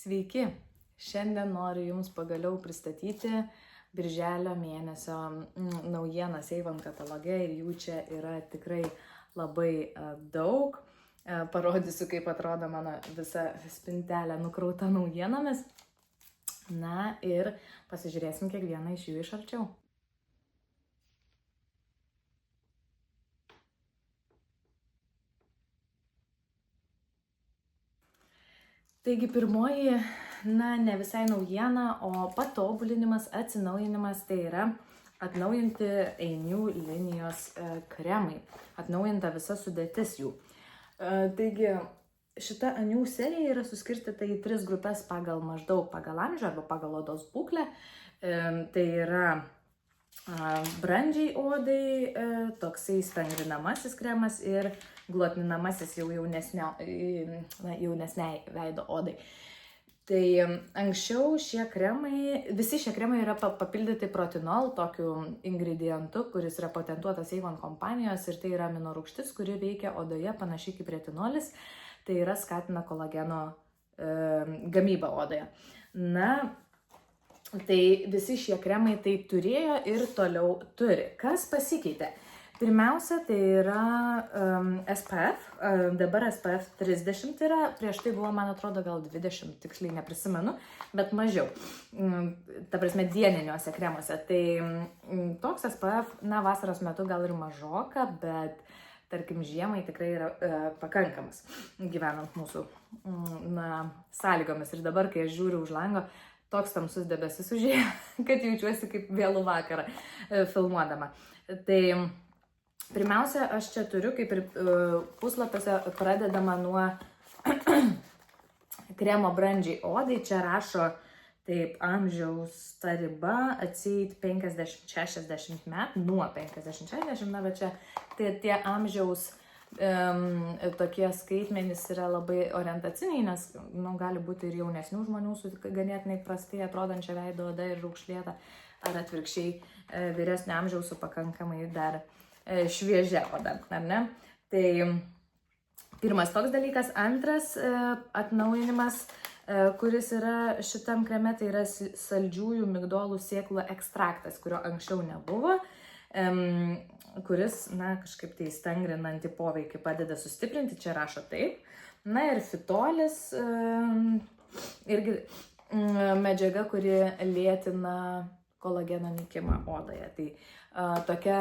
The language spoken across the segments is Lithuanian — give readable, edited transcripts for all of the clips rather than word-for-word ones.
Sveiki! Šiandien noriu Jums pagaliau pristatyti Birželio mėnesio naujienas Avon kataloge ir jų čia yra tikrai labai daug. Parodysiu, kaip atrodo mano visa spintelė nukrauta naujienomis. Na ir pasižiūrėsim kiekvieną iš jų iš arčiau. Taigi pirmoji, ne visai naujiena, o patobulinimas, atsinaujinimas, tai yra atnaujinti Ainių linijos kremai, atnaujinta visa sudėtis jų. Taigi šita Ainių serija yra suskirstyta į 3 grupės pagal amžių arba pagal odos būklę. Tai yra brandžiai odai, toksai stangrinamasis kremas ir glotninamasis jau jaunesniai veido odai. Tai anksčiau visi šie kremai yra papildyti protinol, tokiu ingredientu, kuris yra patentuotas Avon kompanijos, ir tai yra aminorūgštis, kuri veikia odoje panašiai kaip retinolis, tai yra skatina kolageno gamybą odoje. Tai visi šie kremai tai turėjo ir toliau turi. Kas pasikeitė? Pirmiausia, tai yra SPF, dabar SPF 30 yra, prieš tai buvo, man atrodo, gal 20, tiksliai neprisimenu, bet mažiau, ta prasme, dieniniuose kremuose. Tai toks SPF, vasaros metu gal ir mažoka, bet tarkim žiemai tikrai yra pakankamas gyvenant mūsų sąlygomis. Ir dabar, kai aš žiūriu už lango, toks tamsus debesis užėjo, kad jaučiuosi kaip vėlų vakarą filmuodama. Tai pirmiausia, aš čia turiu, kaip ir puslapiuose, pradedama nuo kremo brandžiai odai. Čia rašo taip amžiaus ta riba, atseit 50-60 metų, nuo 50-60, bet čia tie amžiaus tokie skaitmenys yra labai orientaciniai, nes gali būti ir jaunesnių žmonių su ganėtinai prastai atrodančia veido oda ir raukšlėta, ar atvirkščiai vyresnio amžiaus su pakankamai dar šviežia oda, ar ne? Tai pirmas toks dalykas. Antras atnaujinimas, kuris yra šitam kreme, tai yra saldžiųjų migdolų sėklų ekstraktas, kurio anksčiau nebuvo, kuris, kažkaip tai stangrinantį poveikį padeda sustiprinti, čia rašo taip. Ir fitolis, irgi medžiaga, kuri lėtina kolageno nykimą odoje. Tai tokia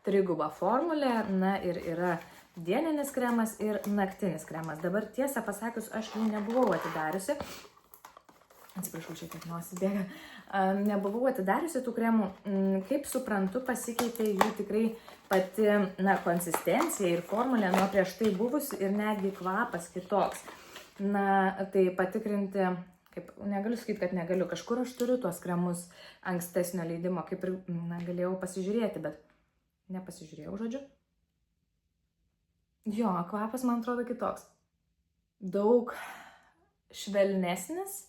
triguba formulė, ir yra dieninis kremas ir naktinis kremas. Dabar tiesą pasakius, aš jų nebuvau atidariusi. Atsiprašau, čia tiek nosis bėga. Nebuvau atidariusi tų kremų. Kaip suprantu, pasikeitė jų tikrai pati konsistencija ir formulė nuo prieš tai buvusi ir netgi kvapas kitoks. Tai patikrinti, negaliu sakyti, kad negaliu. Kažkur aš turiu tuos kremus ankstesnio leidimo, kaip ir galėjau pasižiūrėti, bet nepasižiūrėjau, žodžiu. Jo, kvapas man atrodo kitoks. Daug švelnesnis.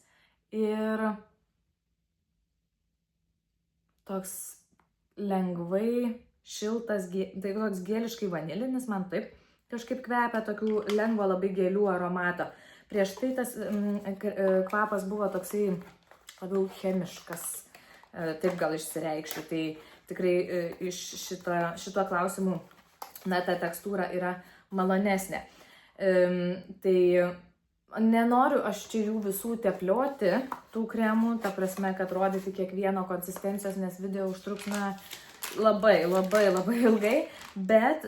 Ir toks lengvai šiltas, tai toks gėliškai vanilinis, man taip kažkaip kvepia, tokių lengvo labai gėlių aromato. Prieš tai tas kvapas buvo toksai labiau chemiškas, taip gal išsireikščiau. Tai tikrai iš šito klausimų, ta tekstūra yra malonesnė. Tai nenoriu aš čia jų visų teplioti, tų kremų, ta prasme, kad rodyti kiekvieno konsistencijos, nes video užtruks labai ilgai, bet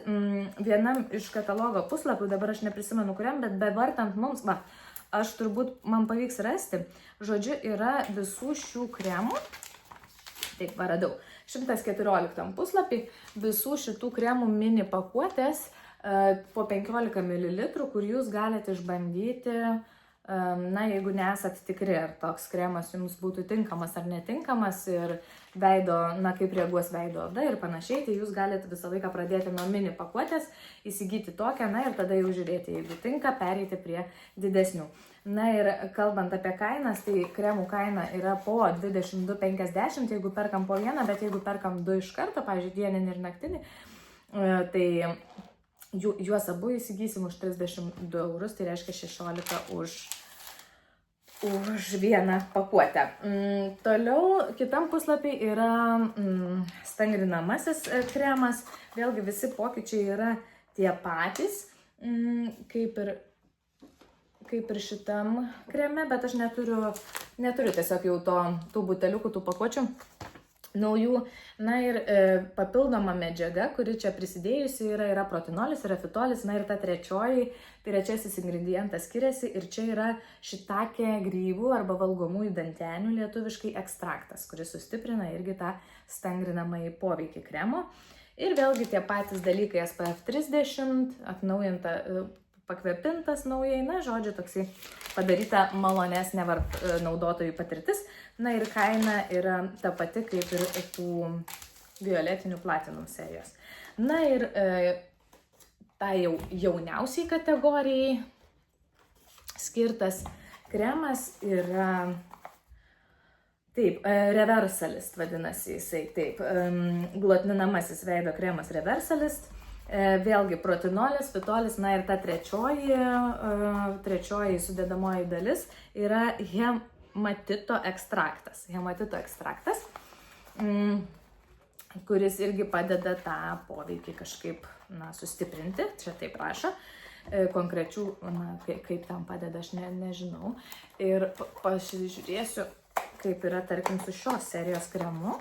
vienam iš katalogo puslapių, dabar aš neprisimenu kuriam, bet bevartant mums, aš turbūt man pavyks rasti, žodžiu, yra visų šių kremų, taip, radau, 114 puslapį, visų šitų kremų mini pakuotės, po 15 ml, kur jūs galite išbandyti, jeigu nesat tikri, ar toks kremas jums būtų tinkamas ar netinkamas ir veido, kaip reaguos veido oda ir panašiai, tai jūs galite visą laiką pradėti nuo mini pakuotės, įsigyti tokią, ir tada jau žiūrėti, jeigu tinka, pereiti prie didesnių. Ir kalbant apie kainas, tai kremų kaina yra po 22,50, jeigu perkam po vieną, bet jeigu perkam 2 iš karto, pavyzdžiui, dieninį ir naktinį, tai juos abu įsigysim už 32 eurus, tai reiškia 16 už už vieną pakuotę. Toliau kitam puslapį yra stangrinamasis kremas. Vėlgi visi pokyčiai yra tie patys, kaip ir šitam kreme, bet aš neturiu tiesiog jau tų buteliukų, tų pakuočių naujų. Na ir papildoma medžiaga, kuri čia prisidėjusi yra protinolis, yra fitolis, na ir ta trečiasis ingredientas skiriasi ir čia yra šitakė grybų arba valgomųjų dantenių lietuviškai ekstraktas, kuris sustiprina irgi tą stangrinamąjį poveikį kremo. Ir vėlgi tie patys dalykai SPF 30, atnaujinta, pakvepintas naujai, na, žodžiu, toksai padaryta malonesnė naudotojų patirtis. Na ir kaina yra ta pati kaip ir tų violetinių platinum serijos. Na ir tai jau jauniausiai kategorijai skirtas kremas yra, taip, Reversalist vadinasi jisai, taip, glotninamasis veido kremas Reversalist. Vėlgi protinolis, fitolis, na ir ta trečioji sudedamoji dalis yra hematito ekstraktas. Hematito ekstraktas, kuris irgi padeda tą poveikį kažkaip, na, sustiprinti. Čia taip rašo. Konkrečių, na, kaip tam padeda, aš nežinau. Ir pasižiūrėsiu, kaip yra, tarkim, su šios serijos kremu.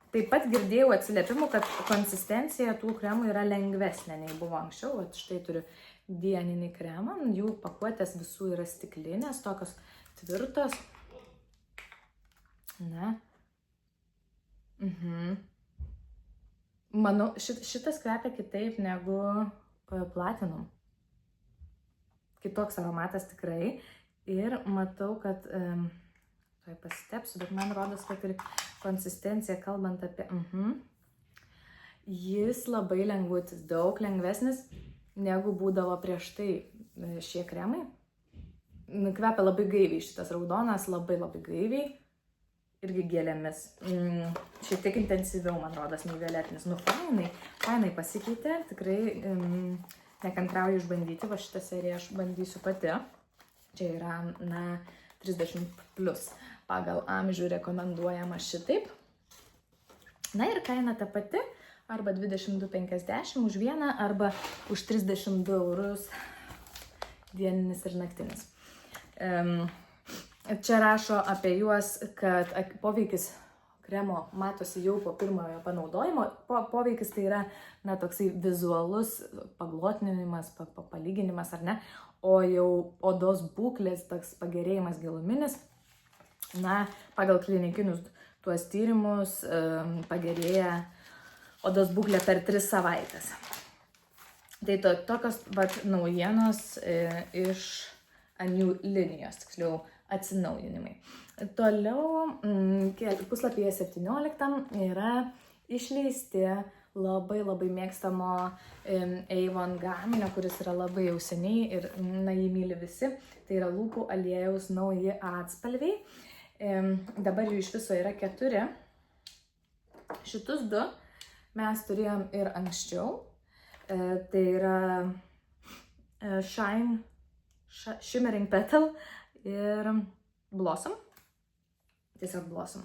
Taip pat girdėjau atsiliepimų, kad konsistencija tų kremų yra lengvesnė nei buvo anksčiau. Vat štai turiu dieninį kremą, jų pakuotės visų yra stiklinės, tokios tvirtos. Na. Manau, šitas kvepia kitaip negu platinum. Kitoks aromatas tikrai. Ir matau, kad pasitepsiu, bet man rodos, kad ir konsistencija, kalbant apie... Jis labai lengvutis, daug lengvesnis, negu būdavo prieš tai šie kremai. Kvepia labai gaiviai, šitas raudonas labai gaiviai. Irgi gėlėmis. Šiek tiek intensyviau, man rodos, nei violetinis. Nu, fainai pasikeitė. Tikrai nekantrauju išbandyti. Va šitą seriją aš bandysiu pati. Čia yra, na, 30+. Pagal amžių rekomenduojama šitaip. Na ir kaina ta pati, arba 22,50 už vieną, arba už 32 eurus dieninis ir naktinis. Čia rašo apie juos, kad poveikis kremo matosi jau po pirmojo panaudojimo. Poveikis tai yra, na, toksai vizualus paglotninimas, palyginimas, ar ne? O jau odos būklės toks pagerėjimas giluminis. Na, pagal klinikinius tuos tyrimus pagerėja odos būklė per 3 savaitės. Tai tokios naujienos iš Aniu linijos, tiksliau atsinaujinimai. Toliau puslapyje 17 yra išleisti labai mėgstamo Avon gaminio, kuris yra labai jau seniai ir, na, jį myli visi. Tai yra lūpų aliejaus nauji atspalviai. Dabar jų iš viso yra 4. Šitus 2 mes turėjom ir anksčiau. Tai yra Shimmering Petal ir Blossom. Tiesiog Blossom.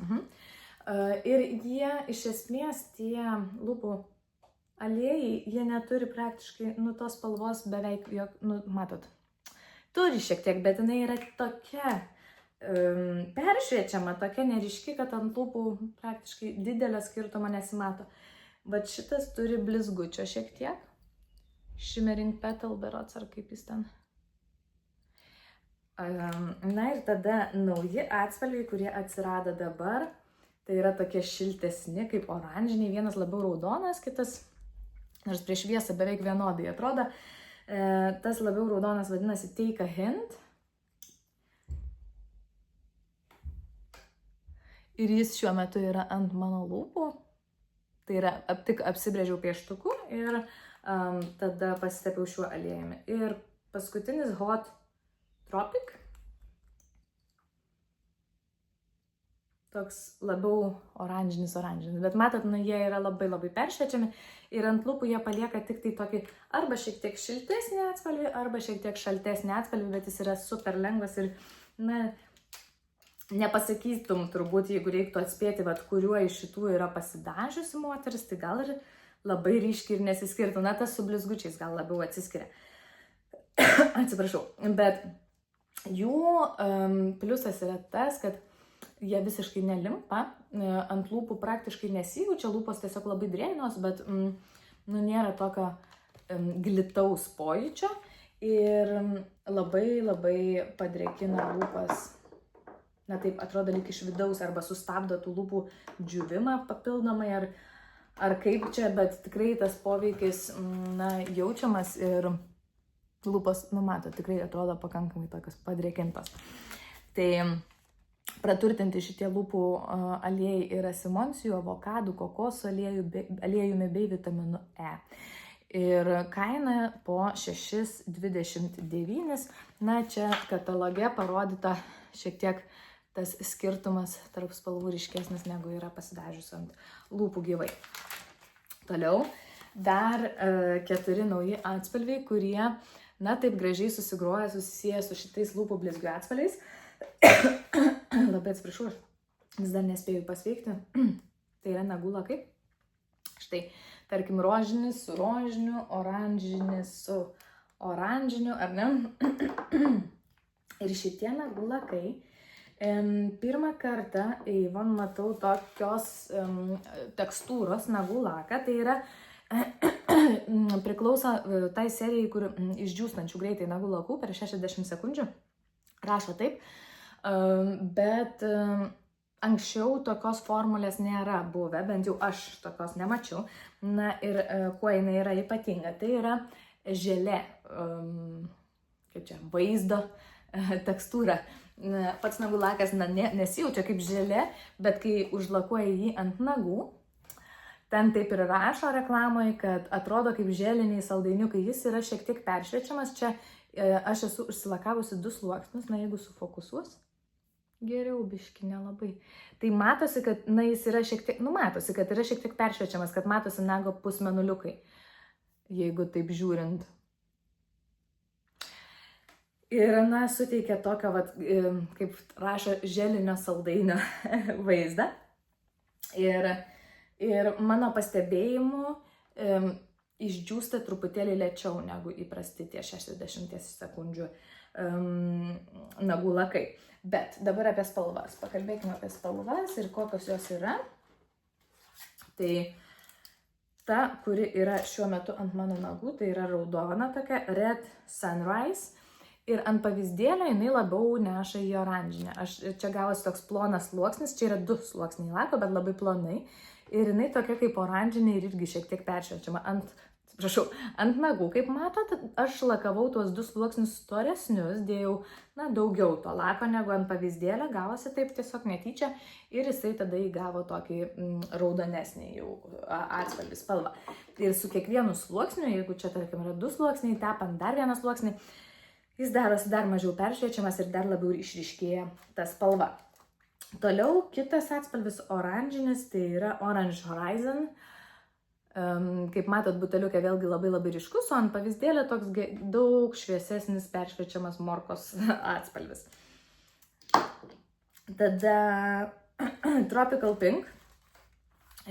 Ir jie, iš esmės, tie lūpų aliejai, jie neturi praktiškai, nu, tos spalvos beveik, nu, matot, turi šiek tiek, bet jinai yra tokia peršviečiama, tokia neryški, kad ant lūpų praktiškai didelio skirtumo nesimato. Bet šitas turi blizgučio šiek tiek. Shimmering Petal berods, ar kaip jis ten. Na ir tada nauji atspalviai, kurie atsirado dabar. Tai yra tokie šiltesni, kaip oranžiniai. Vienas labiau raudonas, kitas, nors prieš šviesą beveik vienodai atrodo. Tas labiau raudonas vadinasi Take a Hint. Ir jis šiuo metu yra ant mano lūpų. Tai yra, tik apsibrėžiau pieštuku ir tada pasitepiau šiuo aliejumi. Ir paskutinis Hot Tropic. toks labiau oranžinis, bet matot, jie yra labai peršviečiami ir ant lūpų jie palieka tik tai tokį arba šiek tiek šiltesnį atspalvį, arba šiek tiek šaltesnį atspalvį, bet jis yra super lengvas ir, nepasakytum turbūt, jeigu reiktų atspėti, kuriuo iš šitų yra pasidažiusi moteris, tai gal ir labai ryškiai ir nesiskirtų, tas su blizgučiais gal labiau atsiskiria. Atsiprašau, bet jų pliusas yra tas, kad jie visiškai nelimpa, ant lūpų praktiškai nesijaučia, lūpos tiesiog labai drėgnos, bet nėra tokio glitaus pojūčio ir labai padrėkina lūpas. Taip atrodo lyg iš vidaus arba sustabdo tų lūpų džiūvimą papildomai ar kaip čia, bet tikrai tas poveikis jaučiamas ir lūpos, matot, tikrai atrodo pakankamai tokios padrėkintos. Tai praturtinti šitie lūpų aliejai yra simonsijų, avokadų, kokosų aliejumi bei vitaminu E. Ir kaina po 6,29. Čia kataloge parodyta šiek tiek tas skirtumas tarp spalvų ryškesnis, negu yra pasidažius ant lūpų gyvai. Toliau dar 4 nauji atspalviai, kurie, taip gražiai susigroja, susisieja su šitais lūpų blizgių atspalviais. Labai atsiprašau, vis dar nespėjau pasveikti. Tai yra nagų lakai. Štai, tarkim, rožinis su rožiniu, oranžinis su oranžiniu, ar ne? Ir šitie nagų lakai, pirmą kartą, Avon matau tokios tekstūros nagų laką, tai yra priklauso tai serijai, kur išdžiūstančių greitai nagų lakų per 60 sekundžių. Rašo taip, bet anksčiau tokios formulės nėra buvę, bent jau aš tokios nemačiau. Ir kuo jinai yra ypatinga, tai yra želė, vaizdo tekstūra. Pats nagų lakas nesijaučia kaip želė, bet kai užlakuoja jį ant nagų, ten taip ir rašo reklamoje, kad atrodo kaip želiniai saldainiukai, jis yra šiek tiek peršviečiamas. Čia aš esu užsilakavusi 2 sluoksnius, jeigu sufokusuos, geriau biški nelabai. Tai matosi, kad jis yra šiek tiek, matosi, kad yra šiek tiek peršviečiamas, kad matosi nago pusmenuliukai, jeigu taip žiūrint. Ir, suteikia tokio, kaip rašo, želinio saldainio vaizdą. Ir mano pastebėjimu, išdžiūsta truputėlį lėčiau negu įprasti tie 60 sekundžių nagų lakai. Bet dabar apie spalvas. Pakalbėkime apie spalvas ir kokios jos yra. Tai ta, kuri yra šiuo metu ant mano nagų, tai yra raudona tokia, Red Sunrise. Ir ant pavyzdėlio jinai labiau neša į oranžinę. Čia gavosi toks plonas sluoksnis, čia yra 2 sluoksniai lako, bet labai plonai. Ir jinai tokia kaip oranžinė ir irgi šiek tiek peršviečiama. Ant nagų, kaip matot, aš lakavau tuos 2 sluoksnius storesnius, dėjau, daugiau to lako negu ant pavyzdėlio, gavosi taip tiesiog netyčia ir jisai tada įgavo tokį raudonesnį jau atspalvį spalvą. Ir su kiekvienu sluoksniu, jeigu čia, tarkim, yra 2 sluoksniai, tepant dar vieną sluoksnį, jis darosi dar mažiau peršviečiamas ir dar labiau išryškėja ta spalva. Toliau kitas atspalvis oranžinis, tai yra Orange Horizon. Kaip matot, buteliukė vėlgi labai ryškus, o ant pavyzdėlio toks daug šviesesnis peršviečiamas morkos atspalvis. Tada Tropical Pink.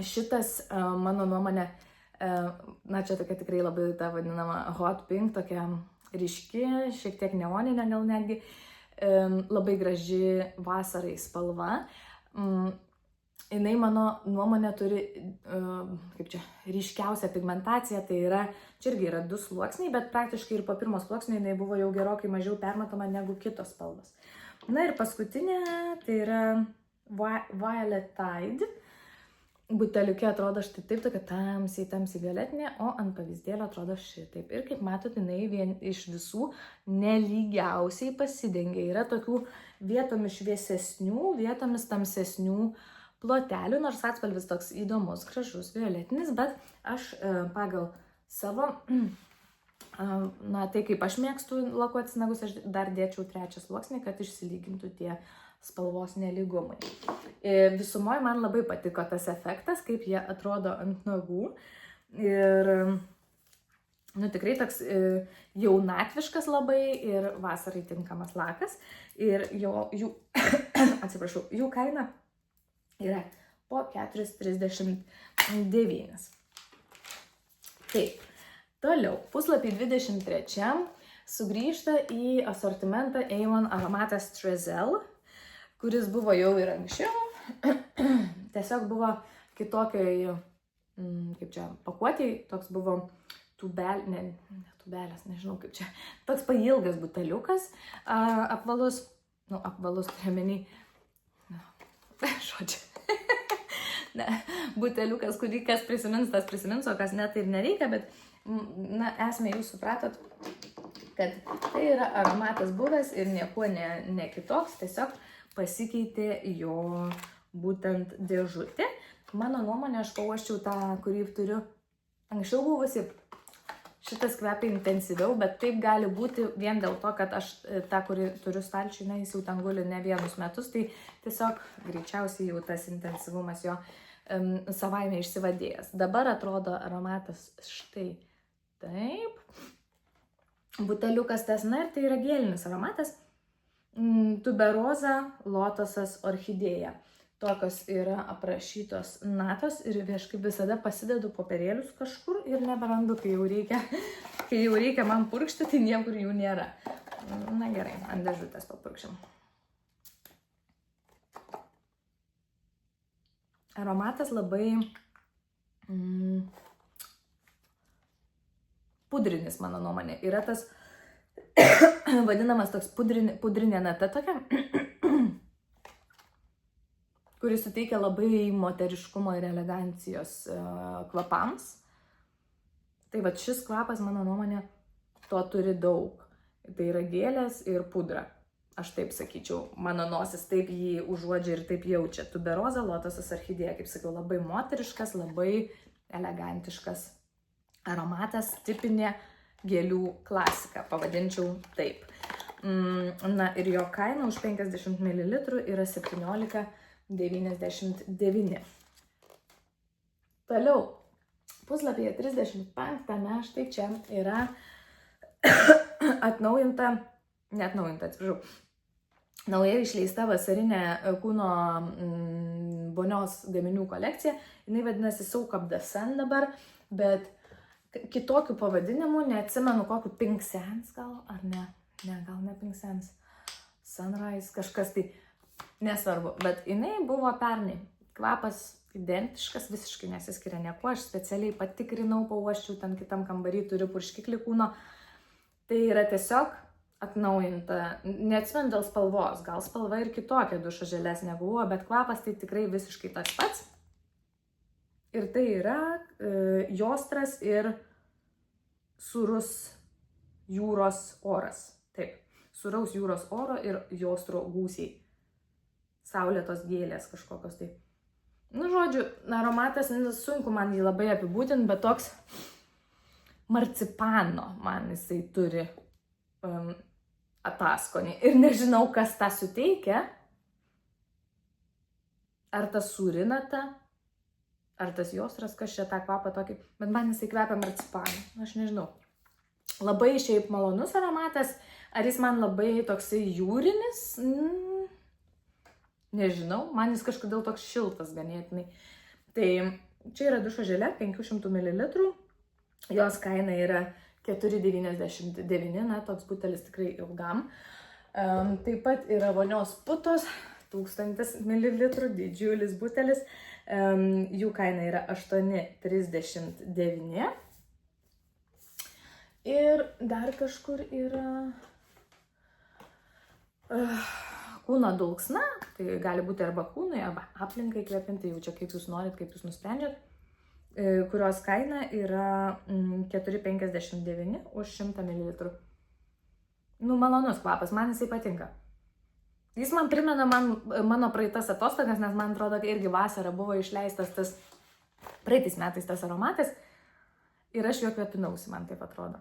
Šitas, mano nuomonė, čia tokia tikrai labai ta vadinama Hot Pink, tokia ryški, šiek tiek neoninė gal netgi, labai graži vasarai spalva. Jinai, mano nuomonė, turi, ryškiausią pigmentaciją, tai yra, čia irgi yra 2 sluoksniai, bet praktiškai ir po pirmo sluoksnio jinai buvo jau gerokai mažiau permatoma negu kitos spalvos. Ir paskutinė, tai yra Violet Tide. Buteliukė atrodo štai taip, tokia tamsiai violetinė, o ant pavyzdėlio atrodo šitaip. Ir kaip matot, jinai iš visų nelygiausiai pasidengia. Yra tokių vietomis šviesesnių, vietomis tamsesnių plotelių, nors atspalvis toks įdomus, gražus, violetinis, bet aš pagal savo, tai kaip aš mėgstu lakuotis nagus, aš dar dėčiau 3 sluoksnį, kad išsilygintų tie spalvos nelygumai. Visumoje man labai patiko tas efektas, kaip jie atrodo ant nagų. Ir tikrai toks jaunatviškas labai ir vasarai tinkamas lakas. Ir jų kaina yra po 4,39. Taip, toliau, puslapį 23 sugrįžta į asortimentą Avon aromatas Trezel, kuris buvo jau ir anksčiau. Tiesiog buvo kitokioj, kaip čia, pakuotėj, toks buvo tubelės, nežinau kaip čia, toks pailgas buteliukas, apvalus, turiuomenį, žodžiu, buteliukas, kurį kas prisimins, tas prisimins, o kas net ir nereikia, bet, esmė jūs supratot, kad tai yra aromatas buvęs ir niekuo ne kitoks, tiesiog pasikeitė jo būtent dėžutė. Mano nuomonė, aš pauosčiau tą, kurį turiu anksčiau buvusi. Šitas kvepia intensyviau, bet taip gali būti vien dėl to, kad aš tą, kurį turiu stalčiui, jis jau ten guli ne vienus metus, tai tiesiog greičiausiai jau tas intensyvumas jo savaime išsivadėjęs. Dabar atrodo aromatas štai taip. Buteliukas tas, ir tai yra gėlinis aromatas. Tuberoza, lotosas, orchidėja. Tokios yra aprašytos natos ir aš kaip visada pasidedu popierėlius kažkur ir neberandu, kai jau reikia man purkšti, tai niekur jų nėra. Na gerai, ant dėžutės papurkšim. Aromatas labai pudrinis, mano nuomonė. Yra tas vadinamas toks pudrinė nata tokia, kuris suteikia labai moteriškumo ir elegancijos kvapams. Tai va šis kvapas, mano nuomonė, to turi daug. Tai yra gėlės ir pudra. Aš taip sakyčiau, mano nosis taip jį užuodžia ir taip jaučia. Tuberoza, lotosas, orchidėja, kaip sakiau, labai moteriškas, labai elegantiškas aromatas, tipinė gėlių klasika, pavadinčiau taip. Ir jo kaina už 50 ml yra 17,99. Toliau, puslapyje 35 štai čia yra naujai išleista vasarinė kūno vonios gaminių kolekcija. Jinai vadinasi Soak Up the Sun dabar, bet kitokių pavadinimų, neatsimenu kokiu Pink Sands gal, ar ne? Gal ne Pink Sands. Sunrise, kažkas tai. Nesvarbu, bet jinai buvo pernai. Kvapas identiškas, visiškai nesiskiria nieko. Aš specialiai patikrinau, pauosčiau, ten kitam kambarį turiu purškiklį kūno. Tai yra tiesiog atnaujinta, neatsimenu dėl spalvos, gal spalva ir kitokia dušo želesnė buvo, bet kvapas tai tikrai visiškai tas pats. Ir tai yra jostras ir sūrus jūros oras. Taip, sūraus jūros oro ir jostro gūsiai. Saulėtos gėlės kažkokios tai. Žodžiu, aromatas, sunku man jį labai apibūdinti, bet toks marcipano man jisai turi ataskonį. Ir nežinau, kas tą suteikia. Ar tas sūrinata, ar tas jostras, kas čia tą kvapą tokį. Bet man jisai kvepia marcipanu. Aš nežinau. Labai šiaip malonus aromatas. Ar jis man labai toksai jūrinis? Nežinau, man jis kažkodėl toks šiltas ganėtinai. Tai čia yra dušo želė, 500 ml. Jos kaina yra 4,99, toks butelis tikrai ilgam. Taip pat yra vonios putos, 1000 ml, didžiulis butelis. Jų kaina yra 8,39. Ir dar kažkur yra kūno dulksna, tai gali būti arba kūnui, arba aplinkai kvepinti, jau čia kaip jūs norit, kaip jūs nusprendžiat, kurios kaina yra 4,59 už 100 ml. Malonus kvapas, man jisai patinka. Jis man primena mano praeitas atostogas, nes man atrodo, kad irgi vasarą buvo išleistas tas praeitais metais tas aromatas ir aš jo kvepinausi, man taip atrodo.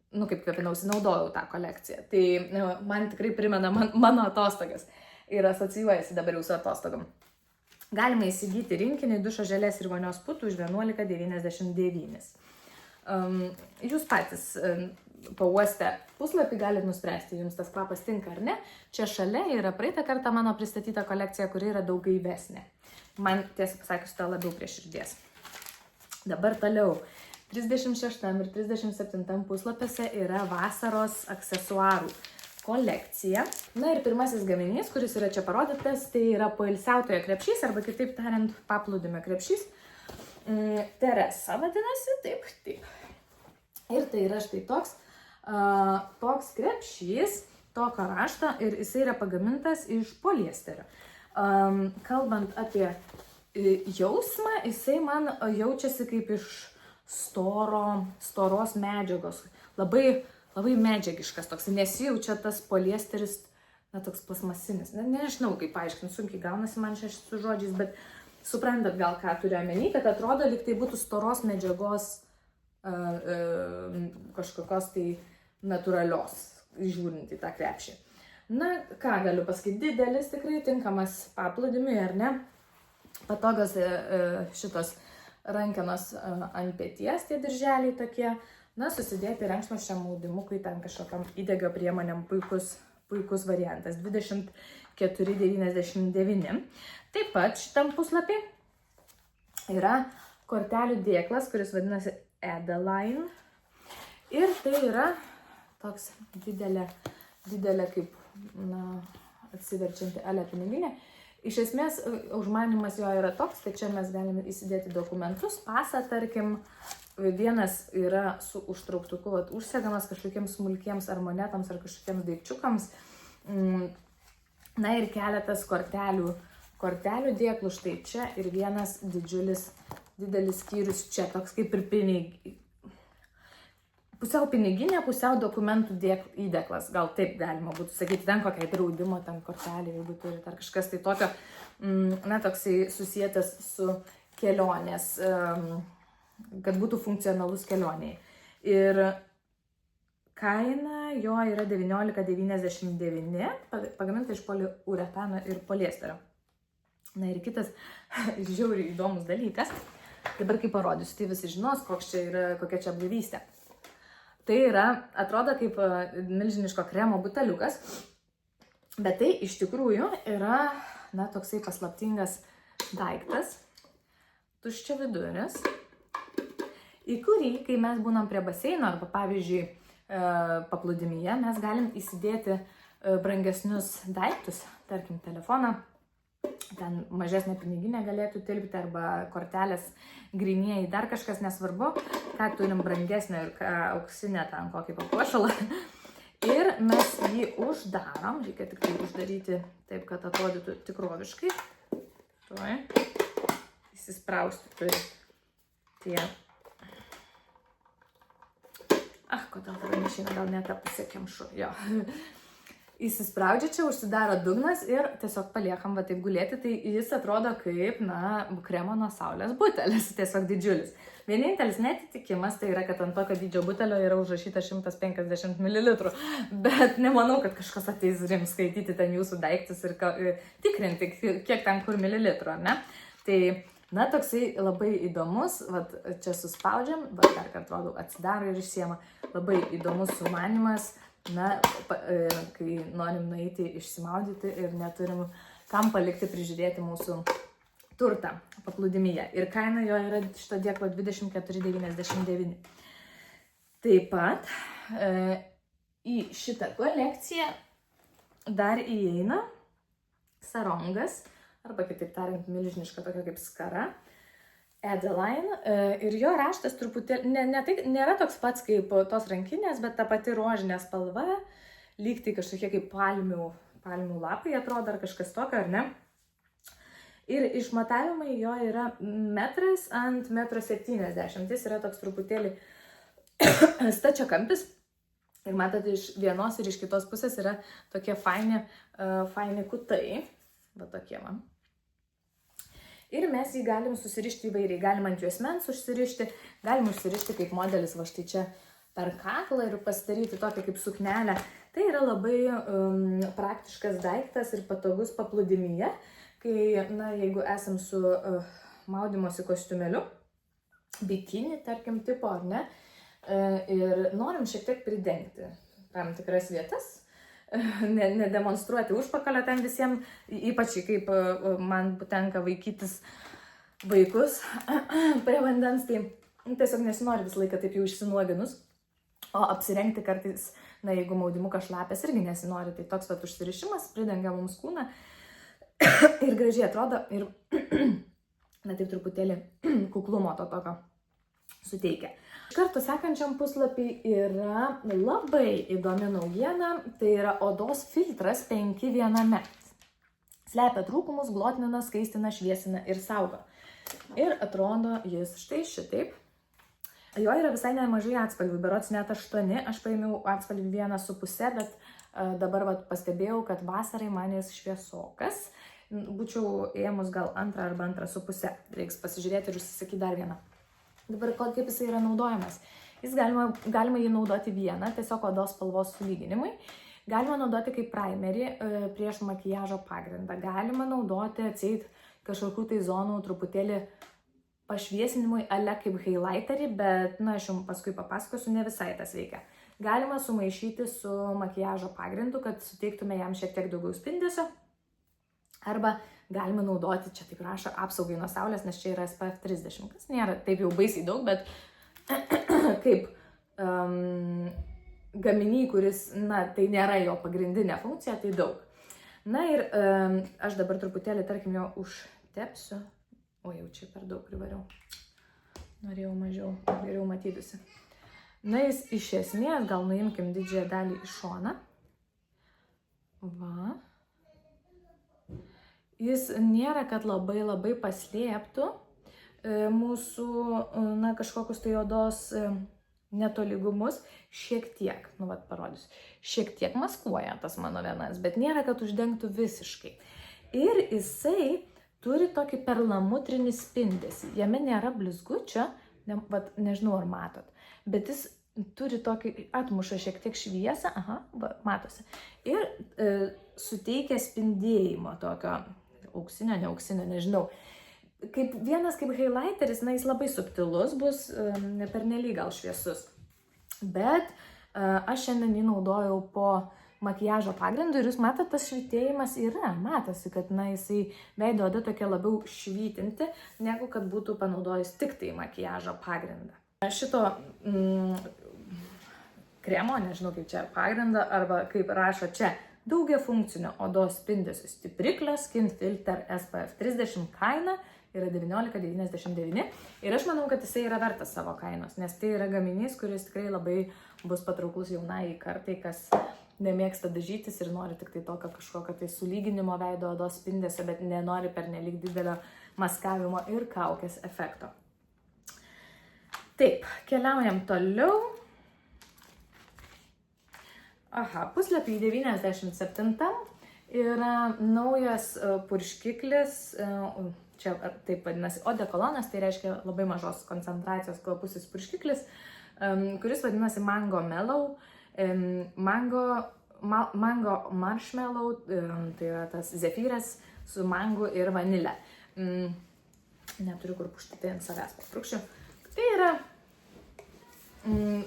Kaip kvepinausi, naudojau tą kolekciją. Tai man tikrai primena mano atostogas. ir asocijuojasi dabar jau su atostogom. Galima įsigyti rinkinį dušo želės ir vonios putų už 11,99. Jūs patys pauostę puslapį galite nuspręsti, jums tas kvapas tinka ar ne. Čia šalia yra praeitą kartą mano pristatyta kolekcija, kuri yra daug gaivesnė. Man tiesą pasakius, tai labiau prie širdies. Dabar toliau. 36 ir 37 puslapiuose yra vasaros aksesuarų kolekcija. Na ir pirmasis gaminys, kuris yra čia parodytas, tai yra poilsiautojo krepšys, arba kitaip tariant, paplūdimio krepšys. Teresa vadinasi, taip. Ir tai yra štai toks krepšys, tokio rašto, ir jisai yra pagamintas iš poliesterio. Kalbant apie jausmą, jisai man jaučiasi kaip iš storos medžiagos. Labai medžiagiškas toks, nesijaučia tas poliesteris, toks plasmasinis. Nežinau, kaip paaiškinti, sunkiai gaunasi man čia su žodžiais, bet suprantat gal, ką turiu omeny, kad atrodo, lyg tai būtų storos medžiagos kažkokios tai natūralios, žiūrint į tą krepšį. Na, ką galiu pasakyti, didelis tikrai tinkamas paplūdimiui, ar ne? Patogas šitos rankenos ant peties, tie dirželiai tokie. Na, susidėti rankšluosčiam maudimukui, ten kažkokiam įdegio priemonėm puikus variantas. 24,99. Taip pat šitam puslapį yra kortelių dėklas, kuris vadinasi Adeline. Ir tai yra toks didelė kaip atsiverčianti elė piniginė. Iš esmės, užmanimas jo yra toks, kad čia mes galime įsidėti dokumentus, pasą, tarkim, vienas yra su užtrauktuku, užsegamas kažkokiems smulkiems ar monetams ar kažkokiems daikčiukams. Na ir keletas kortelių dėklų štai čia ir vienas didelis skyrius čia, toks kaip ir pusiau piniginė, pusiau dokumentų įdėklas, gal taip galima būtų sakyti, ten kokia draudimo, ten kortelė, jeigu turite ar kažkas tai tokio, toksai susietas su kelionės, kad būtų funkcionalus kelioniai. Ir kaina jo yra 19,99, pagaminta iš poliuretano ir poliesterio. Na ir kitas žiauriai įdomus dalykas, dabar kai parodysiu, tai visi žinos, kokia čia apgavystė. Tai yra, atrodo kaip milžiniško kremo buteliukas, bet tai iš tikrųjų yra, toksai paslaptingas daiktas, tuščiaviduris, į kurį, kai mes būnam prie baseino arba, pavyzdžiui, paplūdimyje, mes galim įsidėti brangesnius daiktus, tarkim, telefoną, ten mažesnė piniginė galėtų tilpti arba kortelės grynieji, dar kažkas nesvarbu, ką turim brangesnio ir ką auksinę ten kokį papuošalą. Ir mes jį uždarom, reikia tik tai uždaryti taip, kad atrodytų tikroviškai. Tuoj, įsisprausti turi tie. Kodėl tada nešina, gal net tą pusę kemšu, jo. Įsispraudžia čia, užsidaro dugnas ir tiesiog paliekam va taip gulėti, tai jis atrodo kaip, kremo nuo saulės butelis, tiesiog didžiulis. Vienintelis netitikimas tai yra, kad ant tokio dydžio butelio yra užrašyta 150 ml, bet nemanau, kad kažkas ateis rim skaityti ten jūsų daiktus ir tikrinti, kiek ten kur mililitrų, ar ne? Tai, toksai labai įdomus, čia suspaudžiam, dar kartą rodau, atsidaro ir išsiema, labai įdomus sumanimas. Kai norim nueiti išsimaudyti ir neturim kam palikti prižiūrėti mūsų turtą paplūdimyje. Ir kaina jo yra šito dėklo 24,99. Taip pat į šitą kolekciją dar įeina sarongas, arba kitaip tariant milžiniška tokia kaip skara, Adeline, ir jo raštas truputėlį, nėra toks pats kaip tos rankinės, bet ta pati rožinė spalva, lyg tai kažkokie kaip palmių lapai atrodo, ar kažkas tokio, ar ne. Ir išmatavimai jo yra metras ant 1,70 m, jis yra toks truputėlį stačiakampis. Ir matote, iš vienos ir iš kitos pusės yra tokie faini kutai, va tokie man. Ir mes jį galim susirišti įvairiai, galim ant juosmens užsirišti, galim užsirišti kaip modelis va štai čia per kaklą ir pasidaryti tokią kaip suknelę Tai yra labai praktiškas daiktas ir patogus paplūdimyje, kai, na, jeigu esam su maudymosi kostiumėliu, bikini, tarkim, tipo, ar ne, ir norim šiek tiek pridengti tam tikras vietas, nedemonstruoti užpakalio ten visiems, ypač kaip man tenka vaikytis vaikus prie vandens, tai tiesiog nesinori visą laiką taip jau išsinuoginus, o apsirengti kartais, na, jeigu maudimukas šlapias, irgi nesinori, tai toks vat užsirišimas pridengia mums kūną ir gražiai atrodo ir, na, taip truputėlį kuklumo to tokio suteikia. Iš karto sekančiam puslapį yra labai įdomi naujiena, tai yra odos filtras 5 viename. Slepia trūkumus, glotnina, skaistina, šviesina ir saugo. Ir atrodo jis štai šitaip. Jo yra visai nemažai atspalvių, berods net 8, aš paėmiau atspalvį 1,5, bet dabar pastebėjau, kad vasarai man jis šviesokas. Būčiau ėmus gal 2 arba 2,5, reiks pasižiūrėti ir užsisakyti dar vieną. Dabar kaip jisai yra naudojamas. Galima jį naudoti vieną, tiesiog odos spalvos sulyginimui. Galima naudoti kaip primerį prieš makiažo pagrindą. Galima naudoti atseit kažkokių tai zonų truputėlį pašviesinimui ale kaip highlighterį, bet, na, aš jums paskui papasakosiu, ne visai tas veikia. Galima sumaišyti su makiažo pagrindu, kad suteiktume jam šiek tiek daugiau spindesio. Arba galima naudoti, čia taip rašo, apsaugai nuo saulės, nes čia yra SPF 30, kas nėra taip jau baisiai daug, bet kaip gaminiai, kuris, na, tai nėra jo pagrindinė funkcija, tai daug. Na ir aš dabar truputėlį, tarkim, jo užtepsiu. O jau čia per daug privariau. Norėjau mažiau, geriau matytusi. Na, jis iš esmės, gal nuimkim didžiąją dalį į šoną. Va. Jis nėra, kad labai paslėptų mūsų, na, kažkokius tai odos netolygumus. Šiek tiek, nu, vat parodysiu, šiek tiek maskuoja tas mano venas, bet nėra, kad uždengtų visiškai. Ir jisai turi tokį perlamutrinį spindesį. Jame nėra blizgučio, nežinau ar matot, bet jis turi tokį, atmuša šiek tiek šviesą, aha, va, matosi. Ir suteikia spindėjimo tokio auksinio, neauksinio, nežinau. Kaip highlighteris, na, jis labai subtilus bus, pernelyg gal šviesus. Bet aš šiandien jį naudojau po makiažo pagrindu ir jūs matot, tas švytėjimas yra, matosi, kad, na, jisai veido oda tokia labiau švytinti, negu kad būtų panaudojus tik tai makiažo pagrindą. Šito kremo, nežinau kaip čia pagrindą, arba kaip rašo čia, daugia funkcinio odos spindesio stipriklio Skin Filter SPF 30 kaina yra 19,99 ir aš manau, kad jisai yra vertas savo kainos, nes tai yra gaminys, kuris tikrai labai bus patrauklus jaunai kartai, kas nemėgsta dažytis ir nori tik tai tokio kažkokio tai sulyginimo veido odos spindesio, bet nenori pernelyg didelio maskavimo ir kaukės efekto. Taip, keliaujam toliau. Aha, puslapį 97 yra naujas purškiklis, čia taip vadinasi odekolonas, tai reiškia labai mažos koncentracijos kvapusis purškiklis, kuris vadinasi Mango Mellow, Mango Marshmallow, tai yra tas zefyras su mangu ir vanile. Neturiu kur puštyti ant savęs, patrukščiu. Tai yra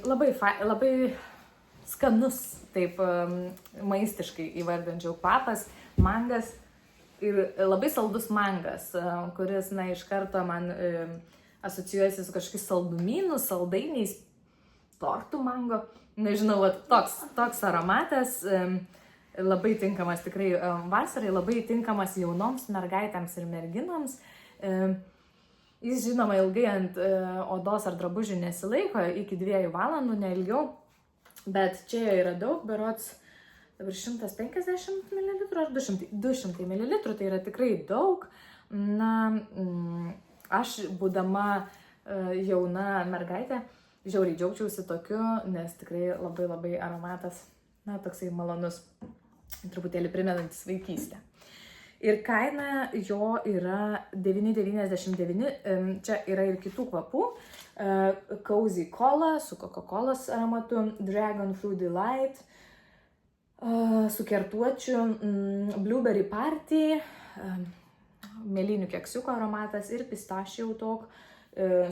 labai skanus, taip maistiškai įvardinčiau, kvapas, mangas ir labai saldus mangas, kuris, na, iš karto man asocijuojasi su kažkokiais saldumynų, saldainiais, tortų mango, nežinau, toks aromatas, labai tinkamas tikrai vasarai, labai tinkamas jaunoms mergaitėms ir merginoms. Jis, žinoma, ilgai ant odos ar drabužių nesilaiko, iki 2 valandų, ne ilgiau. Bet čia yra daug, berods dabar 150 ml ar 200 ml, tai yra tikrai daug. Na, aš, būdama jauna mergaitė, žiauriai džiaugčiausi tokiu, nes tikrai labai aromatas, na, toksai malonus, truputėlį primenantis vaikystę. Ir kaina jo yra 9,99, čia yra ir kitų kvapų. Cozy Cola su Coca-Colos aromatu, Dragon Fruit Delight, su kertuočiu Blueberry Party, mėlynių keksiuko aromatas ir pistašijų tok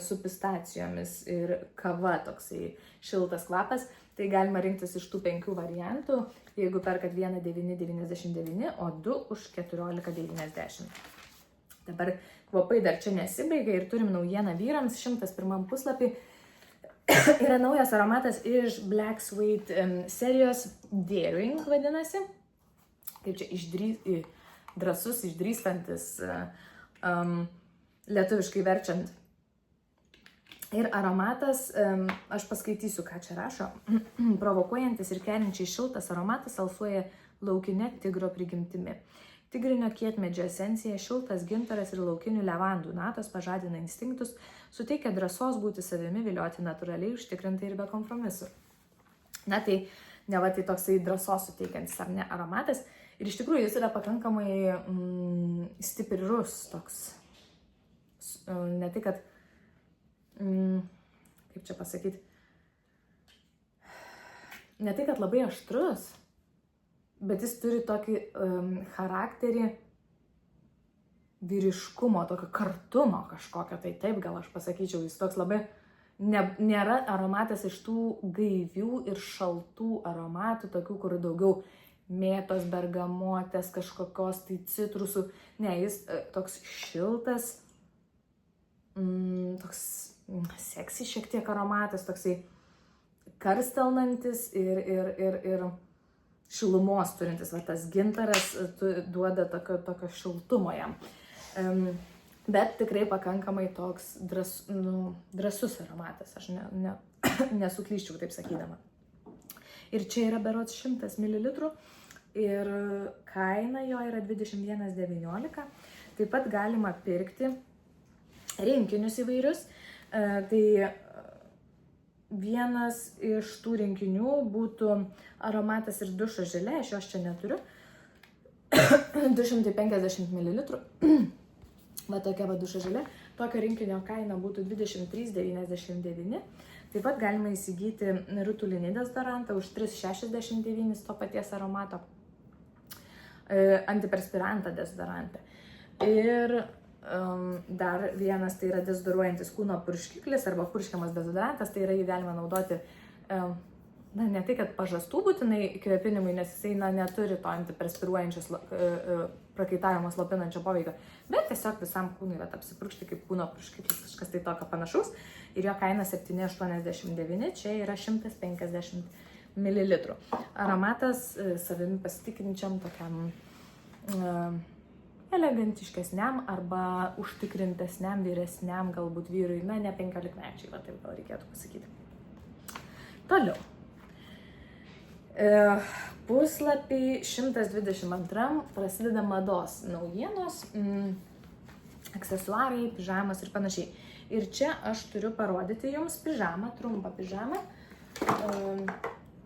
su pistacijomis ir kava toksai šiltas kvapas. Tai galima rinktis iš tų 5 variantų, jeigu perkat vieną 9,99, o 2 už 14,90. Dabar kvapai dar čia nesibaigia ir turim naujieną vyrams, 101 puslapį. Yra naujas aromatas iš Black Suede serijos Daring vadinasi. Kaip čia drąsus, išdrįstantis, lietuviškai verčiant. Ir aromatas, aš paskaitysiu, ką čia rašo, provokuojantis ir keliančiai šiltas aromatas alsuoja laukinė tigro prigimtimi. Tigrinio kietmedžio esencija, šiltas gintaras ir laukinių levandų natos pažadina instinktus, suteikia drąsos būti savimi, vilioti natūraliai, užtikrintai ir be kompromisų. Na tai, neva tai toksai drąsos suteikiantis ar ne aromatas. Ir iš tikrųjų jis yra pakankamai stiprus toks, ne tai, kad kaip čia pasakyti, ne tai, kad labai aštrus, bet jis turi tokį charakterį vyriškumo, tokio kartumo kažkokio, tai taip gal aš pasakyčiau, jis toks labai, nėra aromatas iš tų gaivių ir šaltų aromatų, tokių, kur daugiau mėtos, bergamotės, kažkokios tai citrusų, ne, jis toks šiltas, toks seksi šiek tiek aromatas, toksai karstelnantis ir šilumos turintis, va tas gintaras duoda tokio šiltumo jam. Bet tikrai pakankamai toks drąsus aromatas, aš nesuklyščiau taip sakydama. Ir čia yra berods 100 ml ir kaina jo yra 21,19. Taip pat galima pirkti rinkinius įvairius. Tai vienas iš tų rinkinių būtų aromatas ir dušo želė, aš jos čia neturiu, 250 ml, va tokia va dušo želė, tokio rinkinio kaina būtų 23,99. Taip pat galima įsigyti rutulinį dezodorantą už 3,69 to paties aromato, antiperspirantą dezodorantą. Ir dar vienas tai yra dezodoruojantis kūno purškiklis arba purškiamas dezodorantas, tai yra jį galima naudoti, ne tai, kad pažastų būtinai kvėpinimui, nes jisai neturi to antiperspiruojančios prakaitavimo slopinančio poveikio, bet tiesiog visam kūnui apsipurkšti kaip kūno purškiklis, kažkas tai tokio panašaus. Ir jo kaina 7,89, čia yra 150 ml. Aromatas savimi pasitikrinčiam tokiam elegantiškesniam arba užtikrintesniam vyresniam galbūt vyrui, ne 15-mečiai, va taip gal reikėtų pasakyti. Toliau. Puslapį 122 prasideda mados naujienos, aksesuarai, pižamos ir panašiai. Ir čia aš turiu parodyti jums pižamą, trumpą pižamą,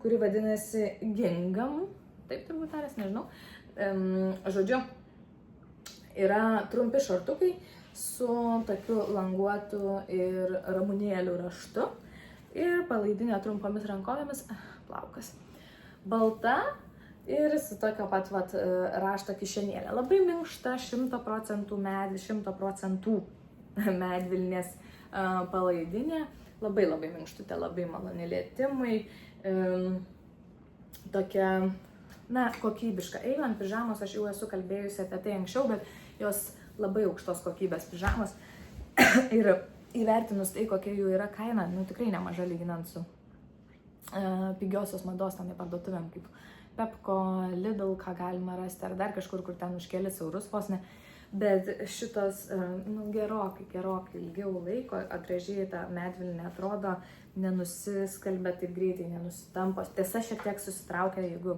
kuri vadinasi Gingham, taip turbūt tarės, nežinau. Žodžiu, yra trumpi šortukai su tokiu languotu ir ramunėlių raštu ir palaidinė trumpomis rankovėmis plaukas. Balta ir su tokio pat rašto kišenėlė. Labai minkšta, 100% medvilnės palaidinė. Labai minkštutė, labai maloni lietimai. Tokia, kokybiška. Eilant pižamos, aš jau esu kalbėjusi apie tai anksčiau, bet jos labai aukštos kokybės pižamos. Ir įvertinus tai, kokia jų yra kaina, tikrai nemaža lyginant su pigiosios mados ten parduotuvėm kaip Pepco, Lidl, ką galima rasti, ar dar kažkur, kur ten už kelis eurus vos ne. Bet šitos gerokai ilgiau laiko, gražiai ta medvilnė atrodo, nenusiskalbia taip greitai, nenusitampo. Tiesa, šiek tiek susitraukia, jeigu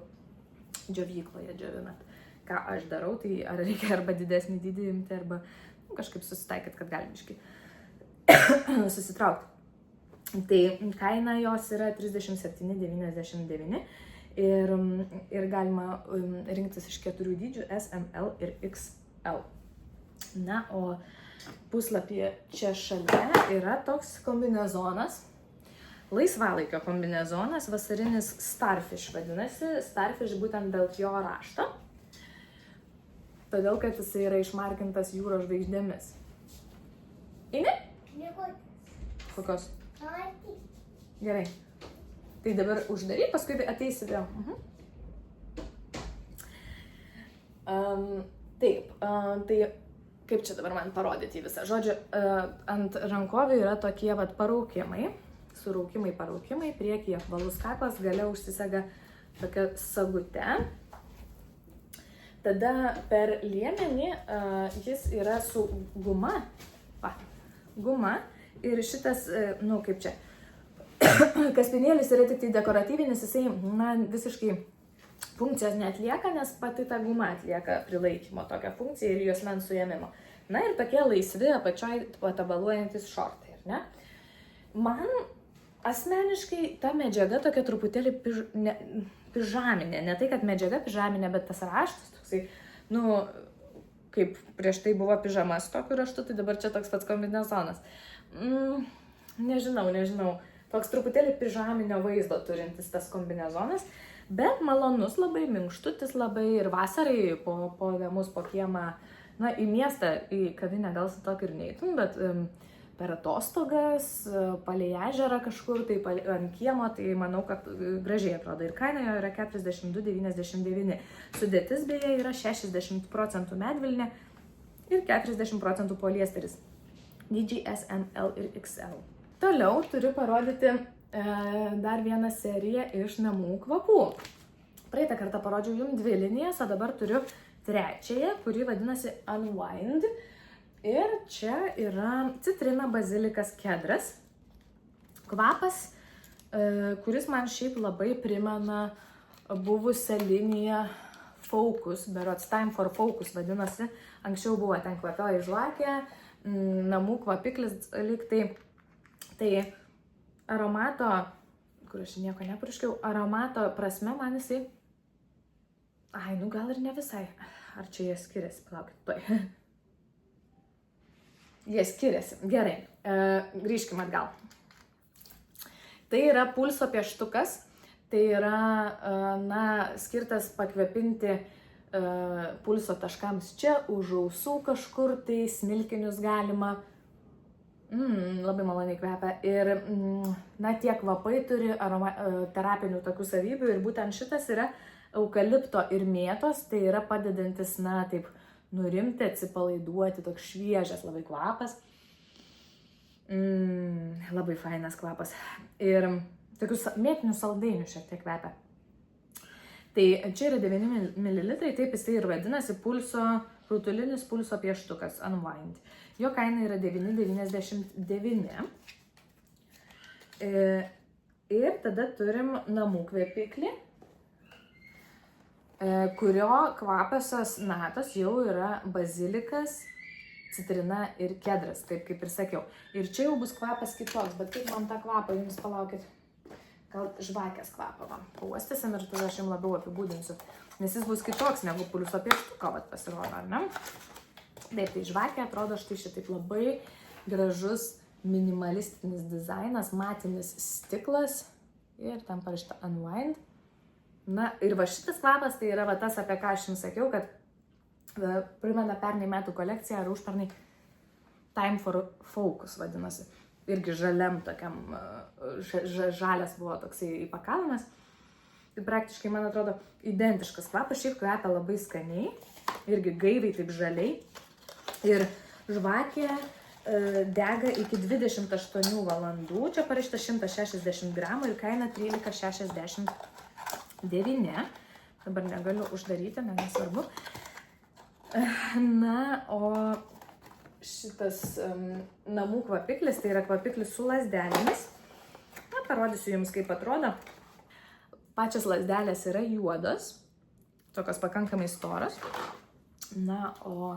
džiovykloje džiovinat. Ką aš darau, tai ar reikia arba didesnį dydį imti, arba kažkaip susitaikyti, kad galim biškį susitraukti. Tai kaina jos yra 37,99 ir galima rinktis iš 4 dydžių S, M, L ir XL. Na, o puslapyje čia šalia yra toks kombinezonas. laisvalaikio kombinezonas, vasarinis Starfish vadinasi. Starfish būtent dėl jo rašto. Todėl, kad jisai yra išmarkintas jūros žvaigždėmis. Eini? Kokios? Gerai. Tai dabar uždaryk, paskui ateisi vėl. Taip, tai kaip čia dabar man parodyti visą? Žodžiu, ant rankovių yra tokie paraukimai, suraukimai, paraukimai, priekyje apvalus kaklas, gale užsisega tokia sagute. Tada per liemenį jis yra su guma. Guma. Ir šitas, kaip čia, kaspinėlis yra tik tai dekoratyvinis, jisai, visiškai funkcijos neatlieka, nes pati ta guma atlieka prilaikymo tokią funkciją ir juosmens suėmimo. Na ir tokie laisvi apačioj patabaluojantis šortai, ar ne? Man asmeniškai ta medžiaga tokia truputėlį pižaminė, ne tai, kad medžiaga pižaminė, bet tas raštas toksai, kaip prieš tai buvo pižamas tokiu raštu, tai dabar čia toks pats kombinezonas. Nežinau, toks truputėlį pižaminio vaizdo turintis tas kombinezonas, bet malonus labai, minkštutis labai ir vasarai po vėmus, po kiemą, į miestą, į kavinę gal su tokį ir neįtum, bet per atostogas, palei ežerą kažkur, tai ant kiemo, tai manau, kad gražiai atrodo. Ir kaina jo yra 42,99. Sudėtis beje yra 60% medvilnė ir 40% poliesteris. Dydžiai S, M, L ir XL. Toliau turiu parodyti dar vieną seriją iš namų kvapų. Praeitą kartą parodžiau jums 2 linijas, o dabar turiu 3, kuri vadinasi Unwind. Ir čia yra citrina, bazilikas, kedras. Kvapas, kuris man šiaip labai primena buvusią liniją Focus, berods Time for Focus vadinasi. Anksčiau buvo ten kvapioji žvakė, namų kvapiklis liktai. Tai aromato, kur aš nieko nepurškiau, aromato prasme man jisai, gal ir ne visai. Ar čia jie skiriasi? Palaukit, tuoj. Jie skiriasi. Gerai, grįžkim atgal. Tai yra pulso pieštukas, tai yra, skirtas pakvepinti pulso taškams čia, už ausų kažkur, tai smilkinius galima. Labai maloniai kvepia. Ir, tie kvapai turi terapinių tokių savybių ir būtent šitas yra eukalipto ir mėtos, tai yra padedantis, taip nurimti, atsipalaiduoti, toks šviežias labai kvapas. Labai fainas kvapas. Ir tokius mėtinių saldainių šiek tiek kvepia. Tai čia yra 9 ml, taip jisai ir vadinasi rutulinis pulso pieštukas Unwind. Jo kaina yra 9,99. Ir tada turim namų kvepiklį, kurio kvapiosios natos jau yra bazilikas, citrina ir kedras, taip kaip ir sakiau. Ir čia jau bus kvapas kitoks, bet kaip man tą kvapą, jums palaukit, gal žvakės kvapą man pauostysim ir tada aš jums labiau apibūdinsiu, nes jis bus kitoks negu pulso pieštuko, pasirodo, ar ne? Taip, tai žvakė atrodo štai šitaip labai gražus minimalistinis dizainas, matinis stiklas ir ten parašyta Unwind. Ir va šitas kvapas tai yra tas, apie ką aš jums sakiau, kad primena pernai metų kolekciją ar užpernai Time for Focus vadinasi. Irgi žaliam tokiam, žalias buvo toksai įpakavimas. Tai praktiškai, man atrodo, identiškas kvapas, šiaip kvepia labai skaniai, irgi gaiviai taip žaliai. Ir žvakė dega iki 28 valandų, čia parašyta 160 gramų ir kaina 13,69. Dabar negaliu uždaryti, nesvarbu. O šitas namų kvapiklis, tai yra kvapiklis su lazdelėmis. Parodysiu jums, kaip atrodo. Pačios lazdelės yra juodos, tokios pakankamai storos. O